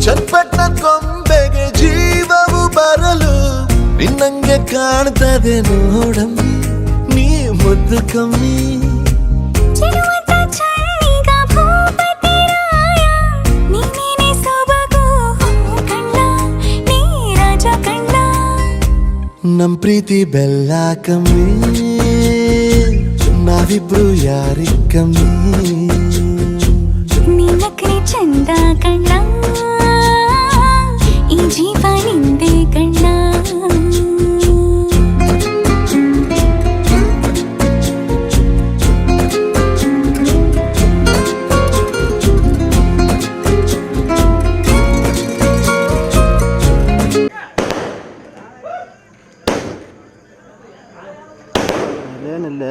B: ಚಟ್ಪಟ್ಟ ಕೊಂಬೆಗೆ ಜೀವವು ಬರಲು ನಿನ್ನಂಗೆ ಕಾಣ್ತದೆ ನೋಡಮ್ಮಿ, ನೀ ಮುದ್ದು ಕಮ್ಮಿ.
C: ಚೆಲುವಂತ ಚಳ್ಳಿಗ ಭೂಪತಿರಾಯ, ನೀನೇನೆ ಸೊಬಗು ಕಣ್ಣ, ನೀ ರಾಜ ಕಣ್ಣ.
B: ನಮ್ ಪ್ರೀತಿ ಬೆಲ್ಲ ಕಮ್ಮಿ, ನಾವಿಬ್ರು ಯಾರಿ ಕಮ್ಮಿ.
C: ನೀನಕ್ರೆ ಚಂದ ಕಣ್ಣ, ಈ ಜೀವ ನಿಂದೆ ಕಣ್ಣ.
G: ಏನಿಲ್ಲ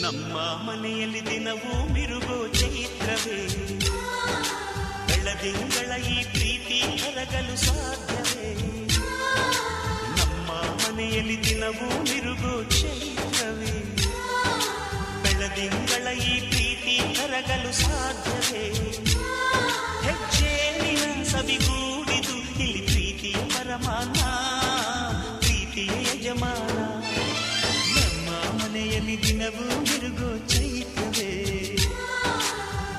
H: ನಮ್ಮ ಮನೆಯಲ್ಲಿ ದಿನವೂ ಮಿರುಗೋ ಚೈತ್ರವೇ, ಬೆಳದಿಂಗಳ ಈ ಪ್ರೀತಿ ಕರಗಲು ಸಾಧ್ಯವೇ. ನಮ್ಮ ಮನೆಯಲ್ಲಿ ದಿನವೂ ಮಿರುಗೋ ಚೈತ್ರವೇ, ಬೆಳದಿಂಗಳ ಈ ಪ್ರೀತಿ ಕರಗಲು ಸಾಧ್ಯವೇ. ಹೆಜ್ಜೇನಿನ ಸವಿಗೂಡಿದು ಇಲ್ಲಿ ಪ್ರೀತಿಯ ಪರಮಾನ, ಪ್ರೀತಿಯ ಯಜಮಾನ. ಮನೆಯಲ್ಲಿ ದಿನವೂ ಮಿರುಗೋ ಚೈತ್ರವೇ,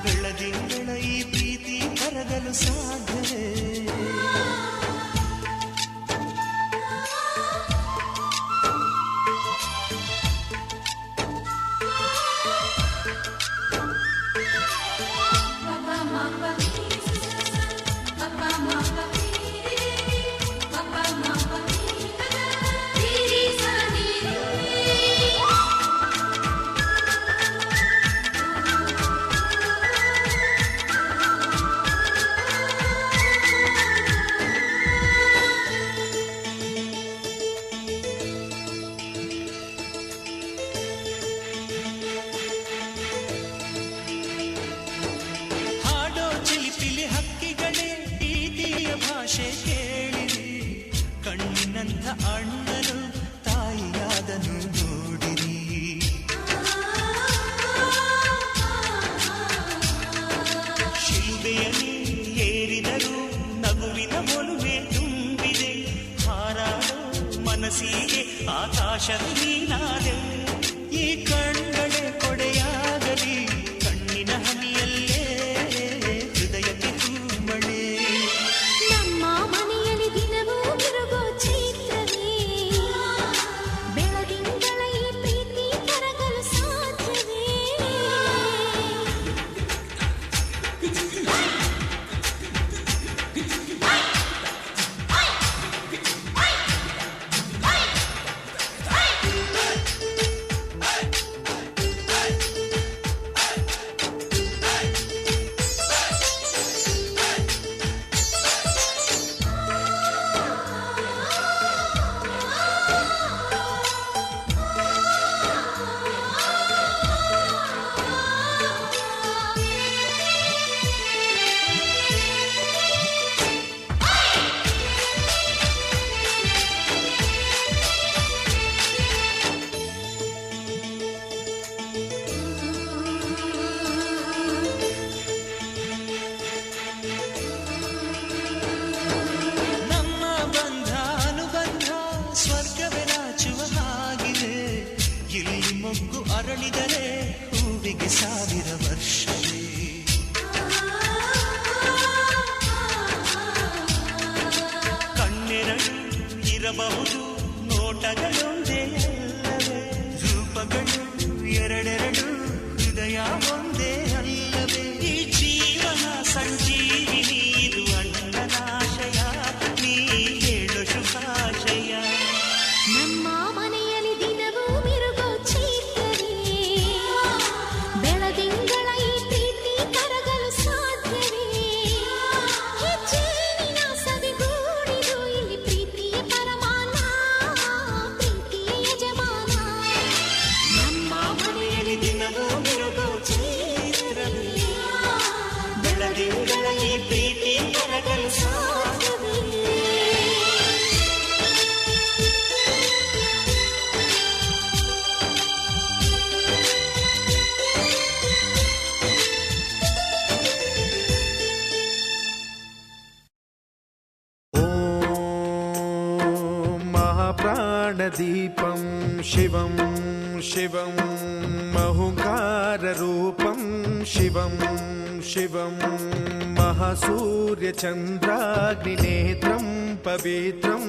H: ಬೆಳದಿಂಗಳ ಈ ಪ್ರೀತಿ ಕರಗಲು ಸಾಧ್ಯವೇ. ಅಣ್ಣನು ತಾಯಿಯಾದನು ನೋಡಿರಿ, ಶಿಲ್ಬೆಯಲ್ಲಿ ಏರಿದರು ನಗುವಿನ ಒಲುಮೆ ತುಂಬಿದೆ. ಹಾರಾಡೋ ಮನಸ್ಸಿಗೆ ಆಕಾಶದ ನೀನಾದೆ, ಈ ಕಣ್ಗಳೇ ಕೊಡೆಯಾಗಲಿ ಕಣ್ಣಿನ ಹನಿಯಲ್ಲೇ ಹೃದಯಕ್ಕೆ ತೂಮಳೆ.
C: ನಮ್ಮ ಮನೆಯಲ್ಲಿ ದಿನವೂ ಮಿರುಗೋ ಚೈತ್ರವೇ, ಬೆಳದಿಂಗಳ
H: ಮೊಗ್ಗು ಅರಳಿದರೆ ಹೂವಿಗೆ 1000 ವರ್ಷವೇ. ಕಣ್ಣೆರಡು ಇರಬಹುದು ನೋಟಗಳೊಂದೇ ಅಲ್ಲವೇ, ರೂಪಗಳು ಎರಡೆರಡು ಹೃದಯ ಒಂದೇ ಅಲ್ಲವೇ. ಈ ಜೀವನ ಸಂಜೀವಿನಿ ಇದು ಅಣ್ಣನಾಶಯ, ನೀ ಹೇಳು ಶುಭಾಶಯ.
C: ನಮ್ಮ ಮನೆಯಲ್ಲಿ ದಿನವೂ ಮಿರುಗೋ ಚೈತ್ರವೇ, ಬೆಳದಿಂಗಳ ಈ ಪ್ರೀತಿ ಕರಗಲು ಸಾಧ್ಯವೇ. ಹೆಚ್ಚೇನಿನ ಸವಿಗೂಡಿದು ಇಲ್ಲಿ ಪ್ರೀತಿಯ ಪರಮಾನ, ಪ್ರೀತಿಯ ಯಜಮಾನ.
H: ನಮ್ಮ ಮನೆಯಲ್ಲಿ ದಿನವೂ ಮಿರುಗೋ ಚೈತ್ರವೇ, ಬೆಳದಿಂಗಳ ಈ ಪ್ರೀತಿ ಕರಗಲು ಸಾಧ್ಯವೇ.
B: महाप्राणदीपं शिवं शिवं महुकाररूपं शिवं शिवं महासूर्यचन्द्राग्निनेत्रं पवित्रं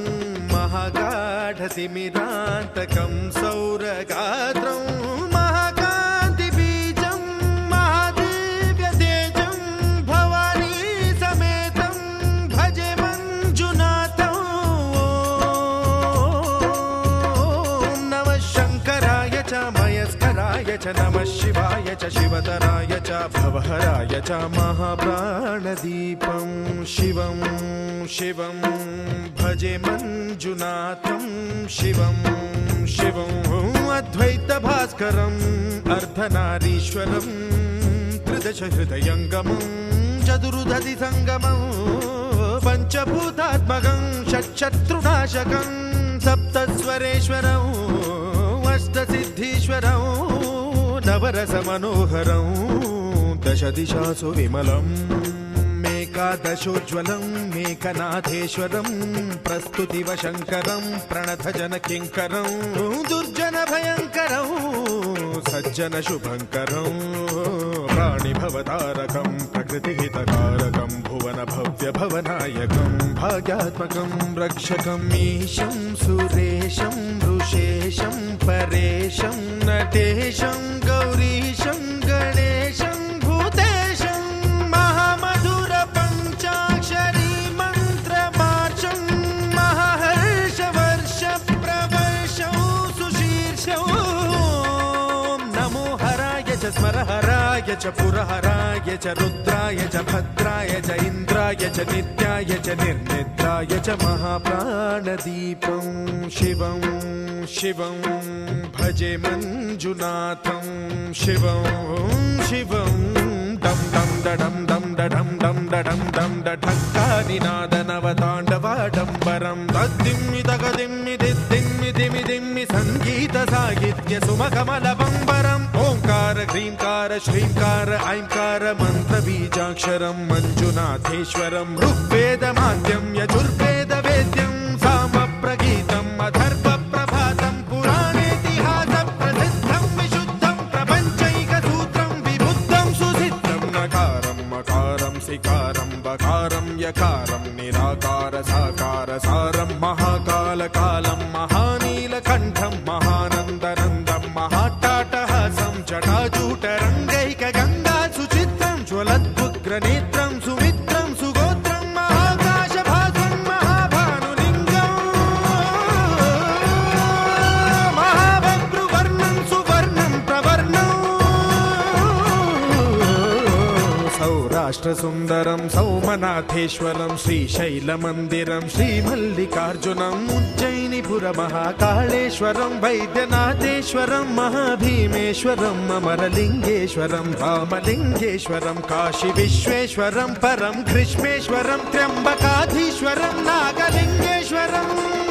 B: महागाढतिमिरान्तकं सौरगात्रं महाकान्तिबीजं महादिव्यतेजं भवानी समेतं भजे मञ्जुनाथं. नमः शङ्कराय च मयस्कराय च नमः शिवाय च शिवतराय च भवहराय च. महाप्राणदीपं शिवं शिवं भजे मञ्जुनाथं शिवं शिवं अद्वैतभास्करम् अर्धनारीश्वरं त्रिदशहृदयङ्गमं चतुर्दधिसङ्गमं पञ्चभूतात्मकं षट्शत्रुनाशकं सप्तस्वरेश्वरं अष्टसिद्धीश्वरं नवरसमनोहरं दशदिशासु विमलम् एकादशोज्ज्वलं मेकनाथेश्वरं प्रस्तुतिवशङ्करं प्रणतजनकिङ्करं दुर्जनभयङ्करं सज्जनशुभङ्करं प्राणिभवतारकं प्रकृतिहितकारकं भुवनभव्यभवनायकं भाग्यात्मकं रक्षकं ईशं सुरेशं ऋषेशं परेशं नटेशं गौरीशं गणेशं भूतेशं महामधुर पञ्चाक्षरी मन्त्रमार्षं महाहर्षवर्ष प्रवर्षं सुशीर्षं. नमो हराय च स्मरहराय च पुरहराय च रुद्राय च भद्राय च इन्द्राय च नित्याय च निर्निद्राय च. महाप्राणदीपं शिवं शिवं भजे मञ्जुनाथं शिवं शिवं. डं डं डडं डं डडं डं डडं डं डढक्कानिनादनवताण्डवाडम्बरं तद्दिम्मि तगदिम्मि दिद्दिम्मि दिमि दिम्मि सङ्गीतसाहित्य सुमकमलबम्बरम्. ओङ्कार ह्रीङ्कार श्रीङ्कार ऐङ्कार मन्त्रबीजाक्षरं मञ्जुनाथेश्वरं ऋग्वेदमाद्यं यजुर्वेदवेद्यं सामप्रगीतम् अथर्वप्रभातं पुराणेतिहासप्रसिद्धं विशुद्धं प्रपञ्चैकसूत्रं विबुद्धं सुसिद्धं. नकारं मकारं सिकारं बकारं यकारं निराकार साकार सारं महाकालकालं महानीलकण्ठं महानन्दनन्दं महाट्टाटहासं जटाजूटरङ्गैकगङ्गा सुचित्रं ज्वलद्वुग्रनेत्रं सुमित्रं सुगोत्रं महाकाशभासं महाभानुलिङ्गं महाभद्रुवर्णं सुवर्णं प्रवर्णं. सौराष्ट्रसुन्दरं सौमनाथेश्वरं श्रीशैलमन्दिरं श्रीमल्लिकार्जुनम् उज्जयिनीपुरमहाकाळेश्वरं वैद्यनाथेश्वरं महाभीमेश्वरम् अमरलिङ्गेश्वरं रामलिङ्गेश्वरं काशीविश्वेश्वरं परं कृष्णेश्वरं त्र्यम्बकाधीश्वरं नागलिङ्गेश्वरं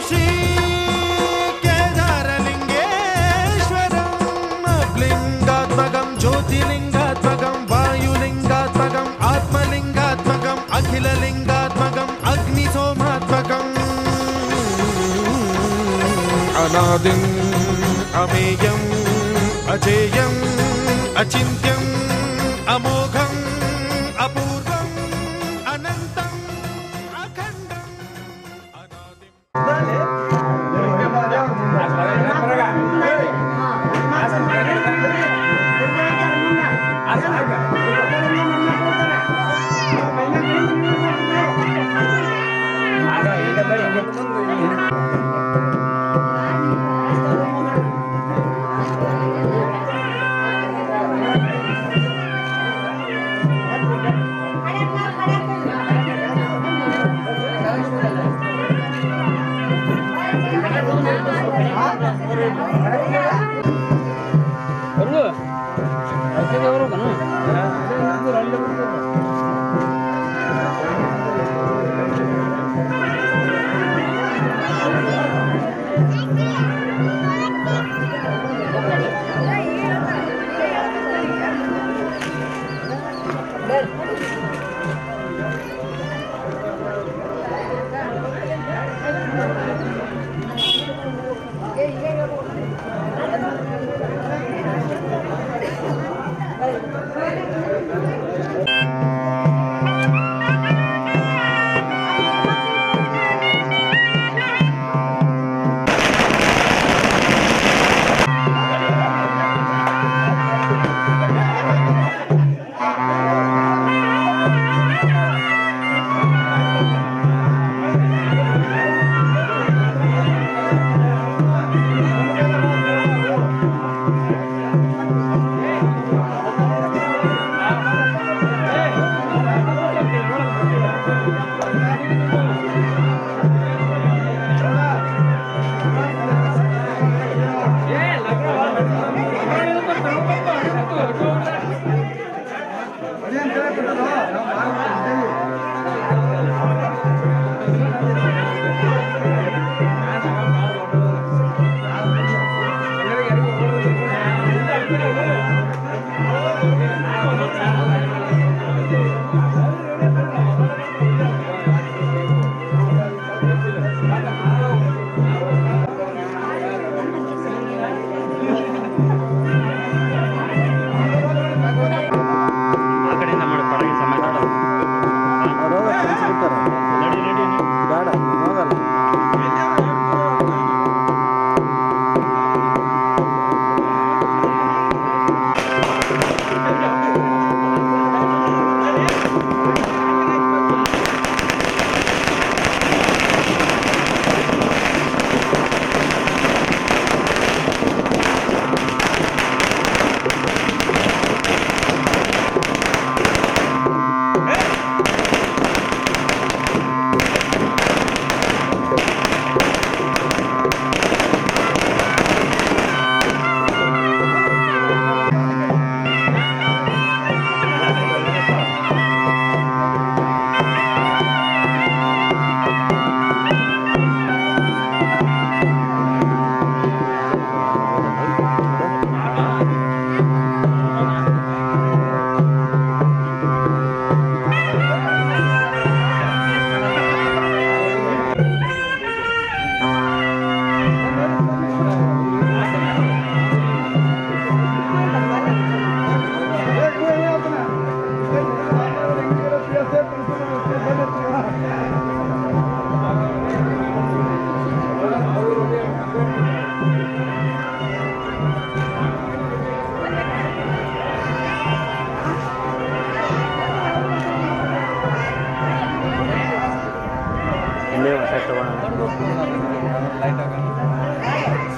B: श्रीकेदारलिङ्गेश्वरं लिङ्गात्मकं ज्योतिलिङ्गात्मकं वायुलिङ्गात्मकम् आत्मलिङ्गात्मकम् अखिललिङ्गात्मकम् अग्निसोमात्मकम् अनादिम् अमेयम् ಅಜೇಯಂ ಅಚಿಂತ್ಯಂ ಅಮೋಘಂ ಅಪೂರ್ವಂ ಅನಂತಂ ಅಖಂಡಂ ಅನಾದಿಂ.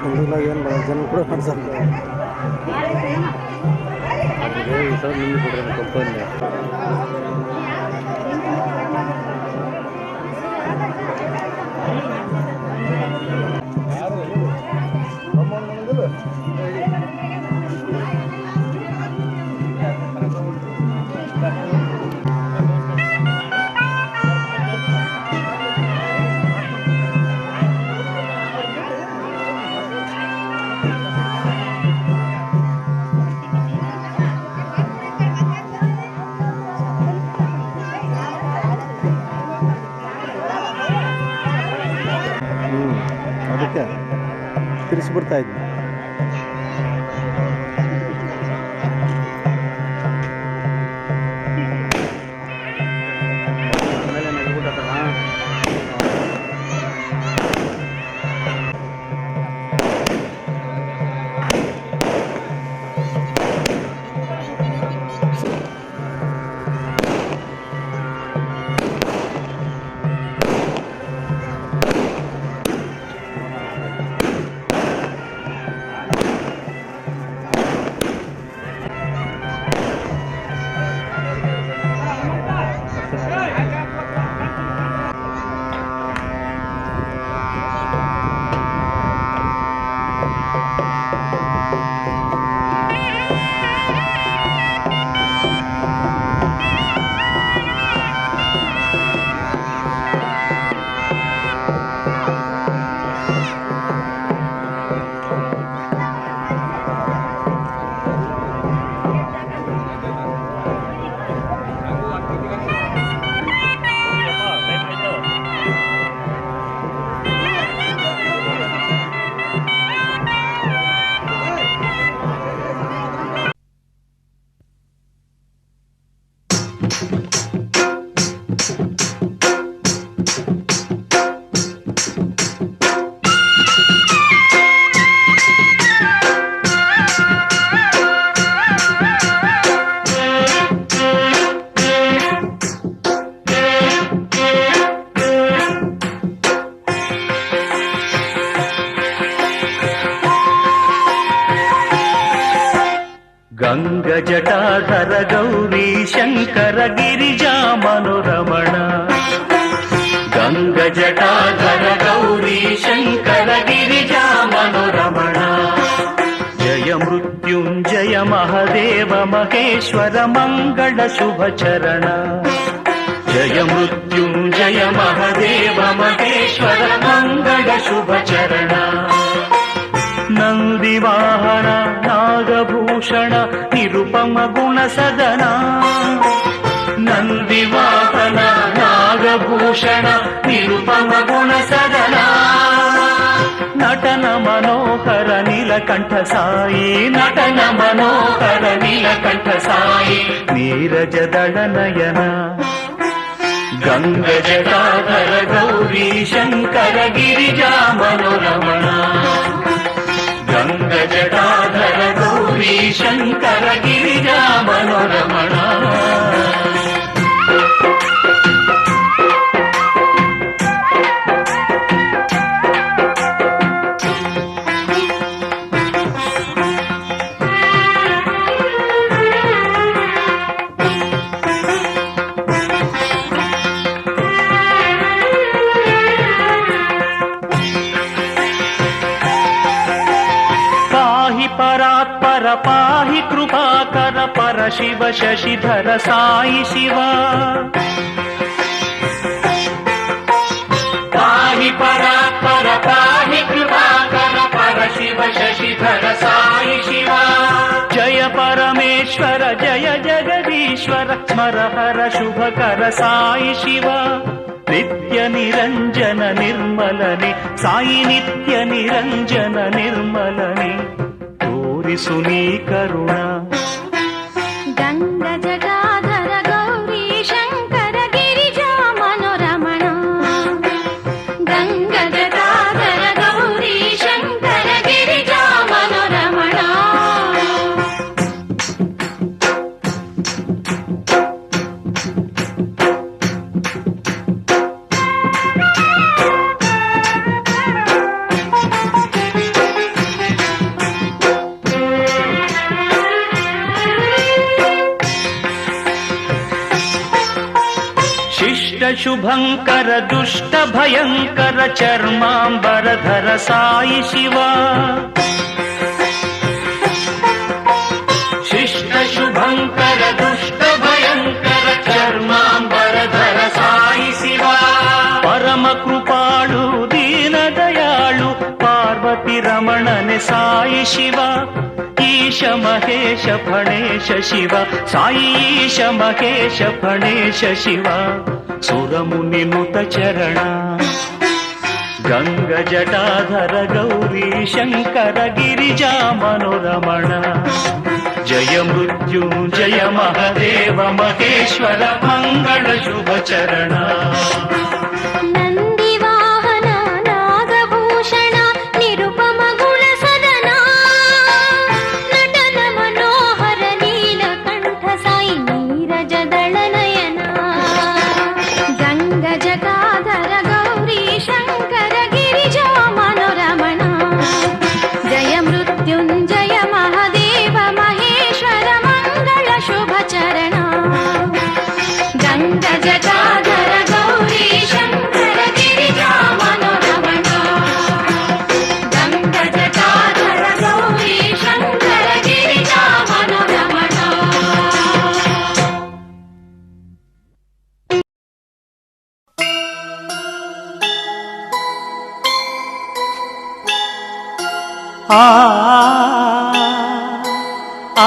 G: ಸಂದುಲಾಗ ಏನು ಬರೋ ಜನ ಕೂಡ ಕಾಣಿಸಲ್ಲ. ಅದಕ್ಕೆ ತಿರ್ಸ್ಬಿಡ್ತಾ ಇದ್ವಿ.
D: ಗಂಗಜಟಾಧರ ಗೌರಿ ಶಂಕರ ಗಿರಿಜಾ ಮನೋರಮಣ ಗಂಗಜಟಾಧರ ಗೌರಿ ಶಂಕರ ಗಿರಿಜಾ ಮನೋರಮಣ ಜಯ ಮೃತ್ಯುಂಜಯ ಮಹದೇವ ಮಹೇಶ್ವರ ಮಂಗಳ ಶುಭ ಚರಣ ಜಯ ಮೃತ್ಯುಂಜಯ ಮಹದೇವ ಮಹೇಶ್ವರ ಮಂಗಳ ಶುಭ ಚರಣ ನಂದಿವಾಹನ ನಾಗಭೂಷಣ ನಿರುಪಮ ಗುಣ ಸದನ ನಂದಿವಾಹನ ನಾಗಭೂಷಣ ನಿರುಪಮ ಗುಣ ಸದನ ನಟನ ಮನೋಹರ ನೀಲಕಂಠ ಸಾಯಿ ನಟನ ಮನೋಹರ ನೀಲಕಂಠ ಸಾಯಿ ನೀರಜದಳ ನಯನ ಗಂಗಜಟಾಧರ ಗೌರಿ ಶಂಕರ ಗಿರಿಜಾ ಮನೋರಮಣ ಗಂಗಜಟಾಧರ ಗೌರಿ ಶಂಕರ ಗಿರಿಜಾ ಮನೋರಮಣ ಪರಾತ್ಪರ ಪಾಹಿ ಕೃಪಾಕರ ಪರ ಶಿವ ಶಶಿಧರ ಸಾಯಿ ಶಿವ ಪಾಹಿ ಪರಾತ್ಪರ ಪಾಹಿ ಕೃಪಾಕರ ಪರ ಶಿವ ಶಶಿಧರ ಸಾಯಿ ಶಿವ ಜಯ ಪರಮೇಶ್ವರ ಜಯ ಜಗದೀಶ್ವರ ಸ್ಮರ ಹರ ಶುಭಕರ ಸಾಯಿ ಶಿವ ನಿತ್ಯ ನಿರಂಜನ ನಿರ್ಮಲನೆ ಸಾಯಿ ನಿತ್ಯ ನಿರಂಜನ ನಿರ್ಮಲನೆ ಸುನೀ ಕರುಣ
C: ಗಂಗಜಟಾಧರ ಗೌರಿ ಶಂಕರ ಗಿರಿಜಾ ಮನೋರಮಣ ಗಂಗಜಟಾಧರ ಗೌರಿ ಶಂಕರ ಗಿರಿಜಾ ಮನೋರಮಣ
D: ಶುಭಂಕರ ದುಷ್ಟ ಭಯಂಕರ ಚರ್ಮಾಂಬರಧರ ಸಾಯಿ ಶಿವ ಶಿಷ್ಟ ಶುಭಂಕರ ದುಷ್ಟ ಭಯಂಕರ ಚರ್ಮಾಂಬರಧರ ಸಾಯಿ ಶಿವ ಪರಮ ಕೃಪಾಳು ದೀನ ದಯಾಳು ಪಾರ್ವತಿ ರಮಣನೆ ಸಾಯಿ ಶಿವ ಈಶ ಮಹೇಶ ಫಣೇಶ ಶಿವ ಸಾಯಿ ಈಶ ಮಹೇಶ ಫಣೇಶ ಶಿವ ಸುರಮುನಿ ನುತ ಚರಣ ಗಂಗಜಟಾಧರ ಗೌರಿ ಶಂಕರ ಗಿರಿಜಾ ಮನೋರಮಣ ಜಯ ಮೃತ್ಯುಂಜಯ ಮಹದೇವ ಮಹೇಶ್ವರ ಮಂಗಳ ಶುಭ ಚರಣ
C: ನಂದಿವಾಹನ ನಾಗಭೂಷಣ ನಿರುಪಮ ಗುಣ ಸದನ ನಟನ ಮನೋಹರ ನೀಲಕಂಠ ಸಾಯಿ ನೀರಜದಳ ನಯನ ಗಂಗಜಟಾಧರ ಗೌರಿ ಶಂಕರ ಗಿರಿಜಾ ಮನೋರಮಣ ಜಯ ಮೃತ್ಯುಂಜಯ ಮಹದೇವ ಮಹೇಶ್ವರ ಮಂಗಳ ಶುಭ ಚರಣ ಗಂಗಜಟಾಧರ ಗೌರಿ
D: ಆ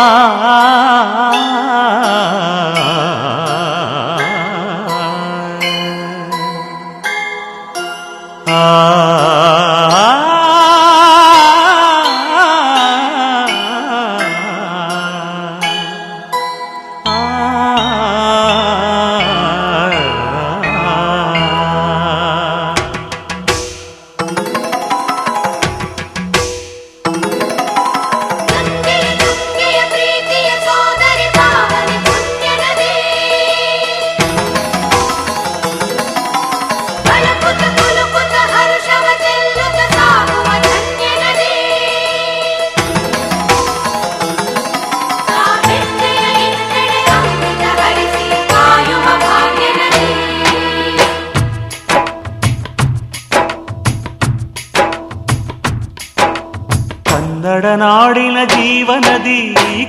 D: ಕನ್ನಡನಾಡಿನ ಜೀವನದಿ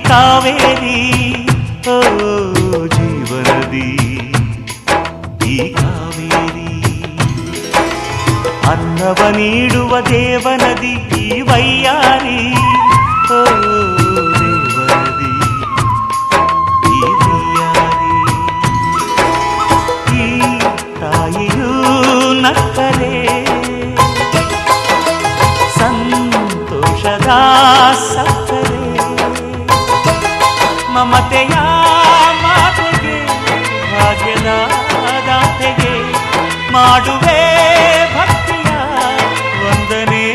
D: ಕಾವೇರಿ, ಓ ಜೀವನದಿ ಈ ಕಾವೇರಿ, ಅನ್ನವ ನೀಡುವ ದೇವನದಿ ಈ ವೈಯಾರಿ, ಓ ದೇವನದಿ ಈ ವೈಯಾರಿ. ಈ ತಾಯಿಯೂ ನಕ್ಕರೆ ಸಂತೋಷದ ಸಕ್ಕರೆ, ಮಮತೆಯ ಮಾತೆಗೆ ಭಾಗ್ಯದ ದಾತೆಗೆ ಮಾಡುವೆ ಭಕ್ತಿಯ ವಂದನೆ.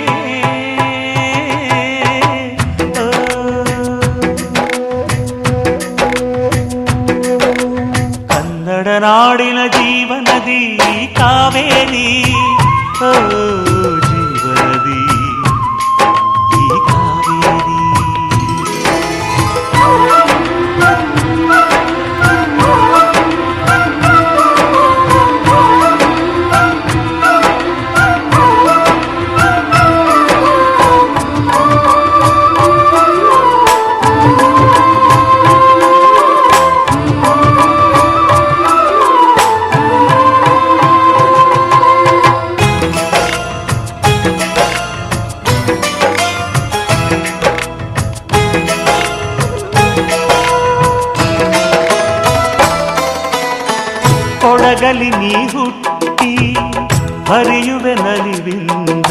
D: ಕನ್ನಡ ನಾಡಿನ ಜೀವನದಿ ಕಾವೇರಿ, ಓ ಜೀವನದಿ ಈ ಕಾವೇರಿ. ಕೊಡಗಲಿ ನೀ ಹುಟ್ಟಿ ಹರಿಯುವೆ ನಲಿವಿಂದ,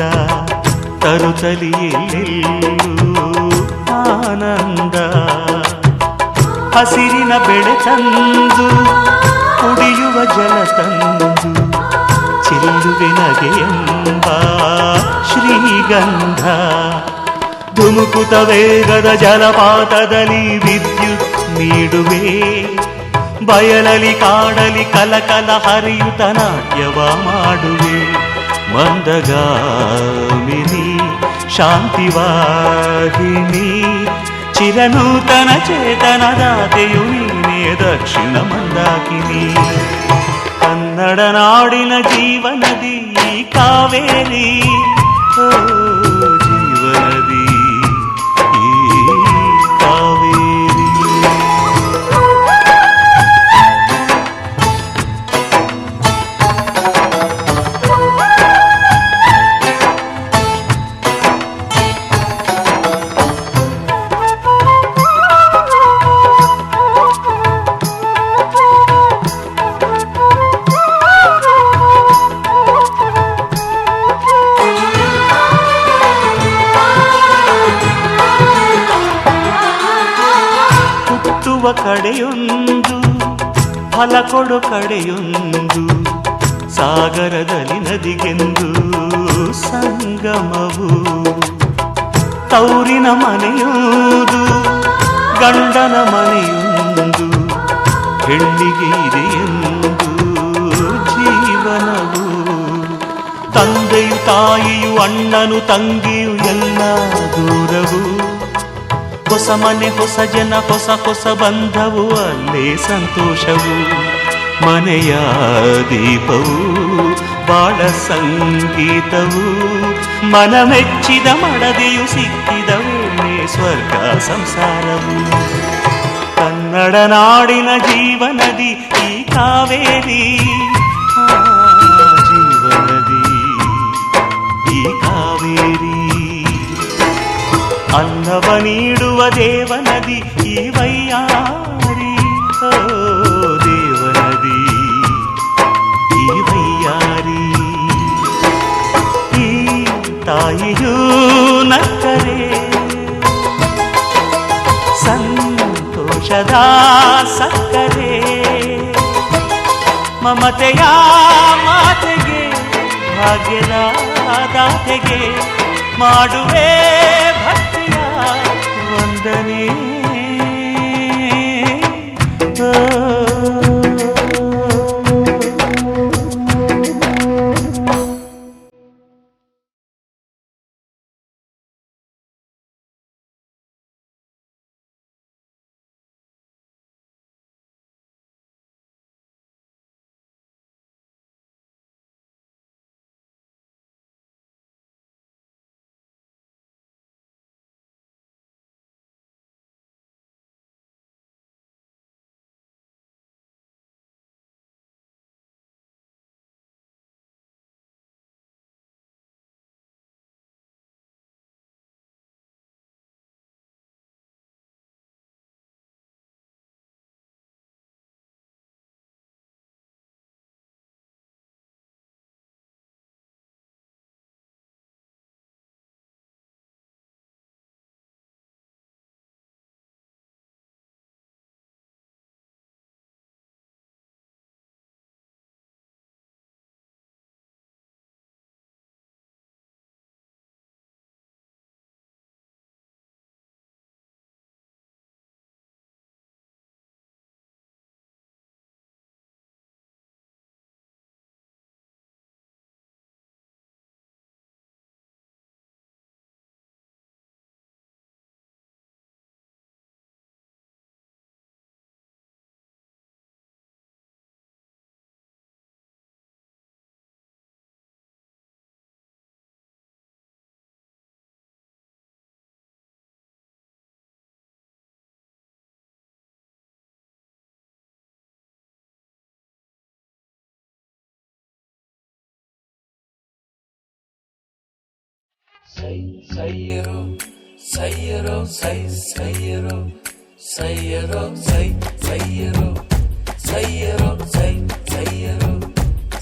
D: ತರುತ್ತಲಿಯೆಲ್ಲೆಲ್ಲೂ ಆನಂದ. ಹಸಿರಿನ ಬೆಳೆ ತಂದು ಕುಡಿಯುವ ಜಲ ತಂದು ಚೆಲ್ಲುವೆ ನಗೆಯೆಂಬ ಶ್ರೀಗಂಧ. ಧುಮುಕುತ ವೇಗದ ಜಲಪಾತದಲ್ಲಿ ವಿದ್ಯುತ್ ನೀಡುವೆ, ಬಯಲಲಿ ಕಾಡಲಿ ಕಲಕಲ ಹರಿಯುತ ನಾಟ್ಯವ ಮಾಡುವೆ. ಮಂದಗಾಮಿನಿ ಶಾಂತಿವಾಹಿನಿ, ಚಿರನೂತನ ಚೇತನದಾತೆಯು ನೀನೇ ದಕ್ಷಿಣ ಮಂದಾಕಿನಿ. ಕನ್ನಡ ನಾಡಿನ ಜೀವನದಿ ಕಾವೇರಿ, ಓ ಜೀವನದಿ ಈ ಕಾವೇರಿ. ಕಡೆಯೊಂದು ಫಲ ಕೊಡು ಕಡೆಯೊಂದು, ಸಾಗರದಲ್ಲಿ ನದಿಗೆಂದು ಸಂಗಮವು. ತೌರಿನ ಮನೆಯುವುದು ಗಂಡನ ಮನೆಯೊಂದು, ಹೆಣ್ಣಿಗೆ ಇದೆಯೆಂದು ಜೀವನವು. ತಂದೆಯು ತಾಯಿಯು ಅಣ್ಣನು ತಂಗಿಯು ಎಲ್ಲ ದೂರವು. ಹೊಸ ಮನೆ ಹೊಸ ಜನ ಹೊಸ ಹೊಸ ಬಂಧವು, ಅಲ್ಲೇ ಸಂತೋಷವು. ಮನೆಯ ದೀಪವು ಬಾಳ ಸಂಗೀತವು, ಮನ ಮೆಚ್ಚಿದ ಮಡದೆಯು ಸಿಕ್ಕಿದ ವೇಳೆ ಸ್ವರ್ಗ ಸಂಸಾರವು. ಕನ್ನಡ ನಾಡಿನ ಜೀವನದಿ ಈ ಕಾವೇರಿ, ಜೀವನದಿ ಈ ಕಾವೇರಿ. ಅನ್ನವ ನೀಡುವ ದೇವನದಿ ಈ ವೈಯಾರಿ. ಓ ದೇವನದಿ ಈ ವೈಯಾರಿ. ಈ ತಾಯಿಯೂ ನಕ್ಕರೆ ಸಂತೋಷದ ಸಕ್ಕರೆ. ಮಮತೆಯ ಮಾತೆಗೆ ಭಾಗ್ಯದ ದಾತೆಗೆ ಮಾಡುವೆ ಭಕ್ತಿಯ ವಂದನೆ.
I: Sayero, sayero, sayero, sayero, sayero, sayero, sayero, sayero,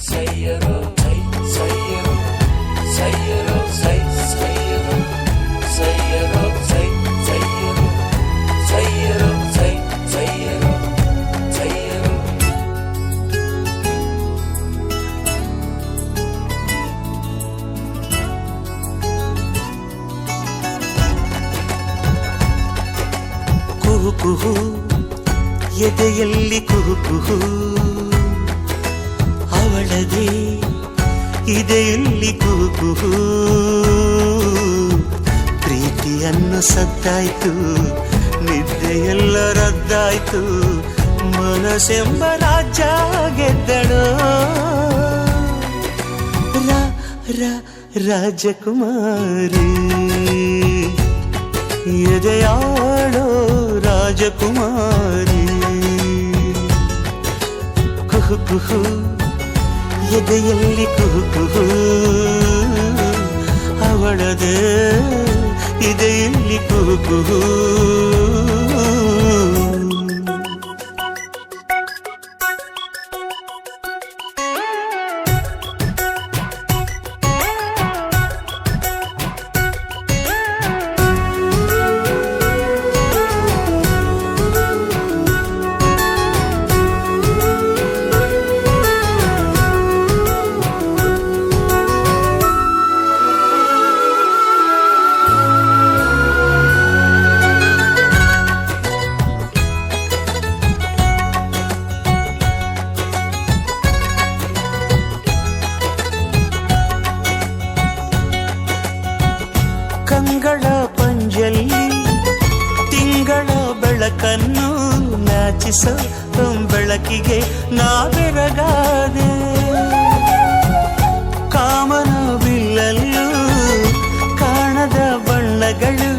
I: sayero, sayero, sayero, sayero, sayero, sayero, sayero, sayero.
D: ಕುಹು ಕುಹು ಎದೆಯಲ್ಲಿ ಕುಹು ಕುಹು ಅವಳದೇ ಇದೆಯಲ್ಲಿ ಕುಹು ಕುಹು. ಪ್ರೀತಿಯನ್ನು ಸದ್ದಾಯ್ತು ನಿದ್ದೆಯೆಲ್ಲ ರದ್ದಾಯ್ತು ಮನಸ್ಸೆಂಬ ರಾಜ್ಯ ಗೆದ್ದಳು. ರಾಜಕುಮಾರಿ ಎದೆಯಾಳೋ ರಾಜಕುಮಾರಿ. ಕುಹು ಕುಹು ಎದೆಯಲ್ಲಿ ಕುಹು ಕುಹು ಅವಳದೇ ಇದೆಯಲ್ಲಿ ಕುಹು ಕುಹು. ಕಂಗಳ ಪಂಜಲ್ಲಿ ತಿಂಗಳ ಬೆಳಕನ್ನು ನಾಚಿಸೋ ಬೆಳಕಿಗೆ ನಾ ಬೆರಗಾದೆ. ಕಾಮನ ಬಿಲ್ಲಲ್ಲೂ ಕಾಣದ ಬಣ್ಣಗಳು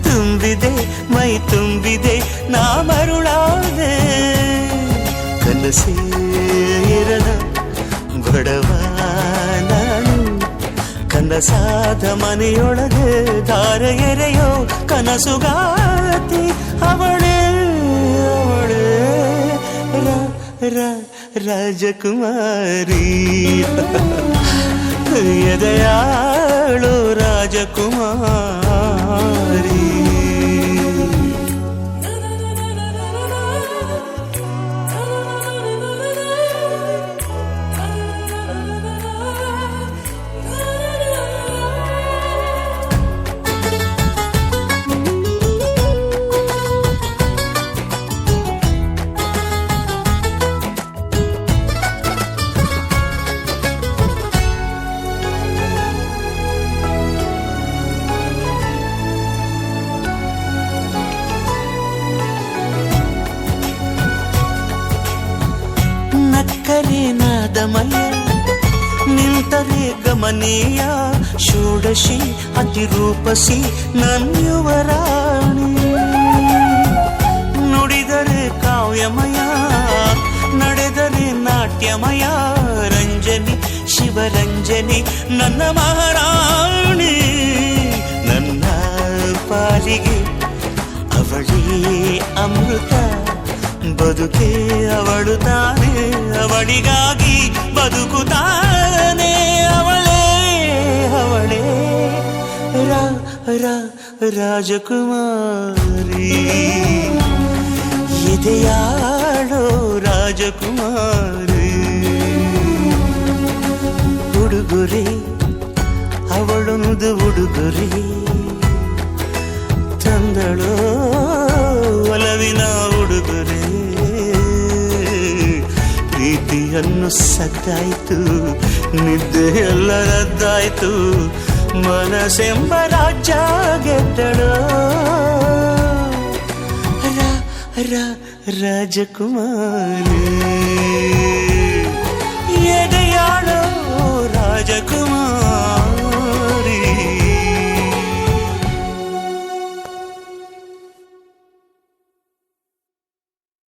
D: ತುಂಬಿದೆ ಮೈ ತುಂಬಿದೆ ನಾ ಮರುಳಾದೆ. ಕನಸೇ ಇರದ ಬಡವ ನಾನು ಕನಸಾದ ಮನೆಯೊಳಗೆ ಧಾರೆ ಎರೆಯೋ ಕನಸುಗಾತಿ ಅವಳೇ ಅವಳೇ ರಾಜಕುಮಾರಿ ಎದೆಯಾಳು ರಾಜಕುಮಾರಿ. ನಕ್ಕರೆ ನಾದಮಯ ನಿಂತರೆ ಗಮನೀಯ ಷೋಡಶಿ ಅತಿರೂಪಸಿ ನನ್ಯುವರಾಣಿ. ನುಡಿದರೆ ಕಾವ್ಯಮಯ ನಡೆದರೆ ನಾಟ್ಯಮಯ ರಂಜನಿ ಶಿವರಂಜನಿ ನನ್ನ ಮಹಾರಾಣಿ. ನನ್ನ ಪಾಲಿಗೆ ಅವಳೇ ಅಮೃತ ಬದುಕೆ ಅವಳು ತಾನೇ ಅವಳಿಗಾಗಿ ಬದುಕುತ್ತಾನೆ ಅವಳೇ ಅವಳೇ ರಾಜಕುಮಾರಿ ಎದೆಯಾಳೋ ರಾಜಕುಮಾರಿ. ಉಡುಗೊರೆ ಅವಳೊಂದು ಉಡುಗೊರೆ ತಂದಳೋ ಒಲವಿನ ಉಡುಗೊರೆ. ಪ್ರೀತಿಯನ್ನು ಸದ್ದಾಯ್ತು ನಿದ್ದೆಯೆಲ್ಲ ರದ್ದಾಯ್ತು ಮನಸ್ಸೆಂಬ ರಾಜ್ಯ ಗೆದ್ದಳೋ ರಾಜಕುಮಾರಿ.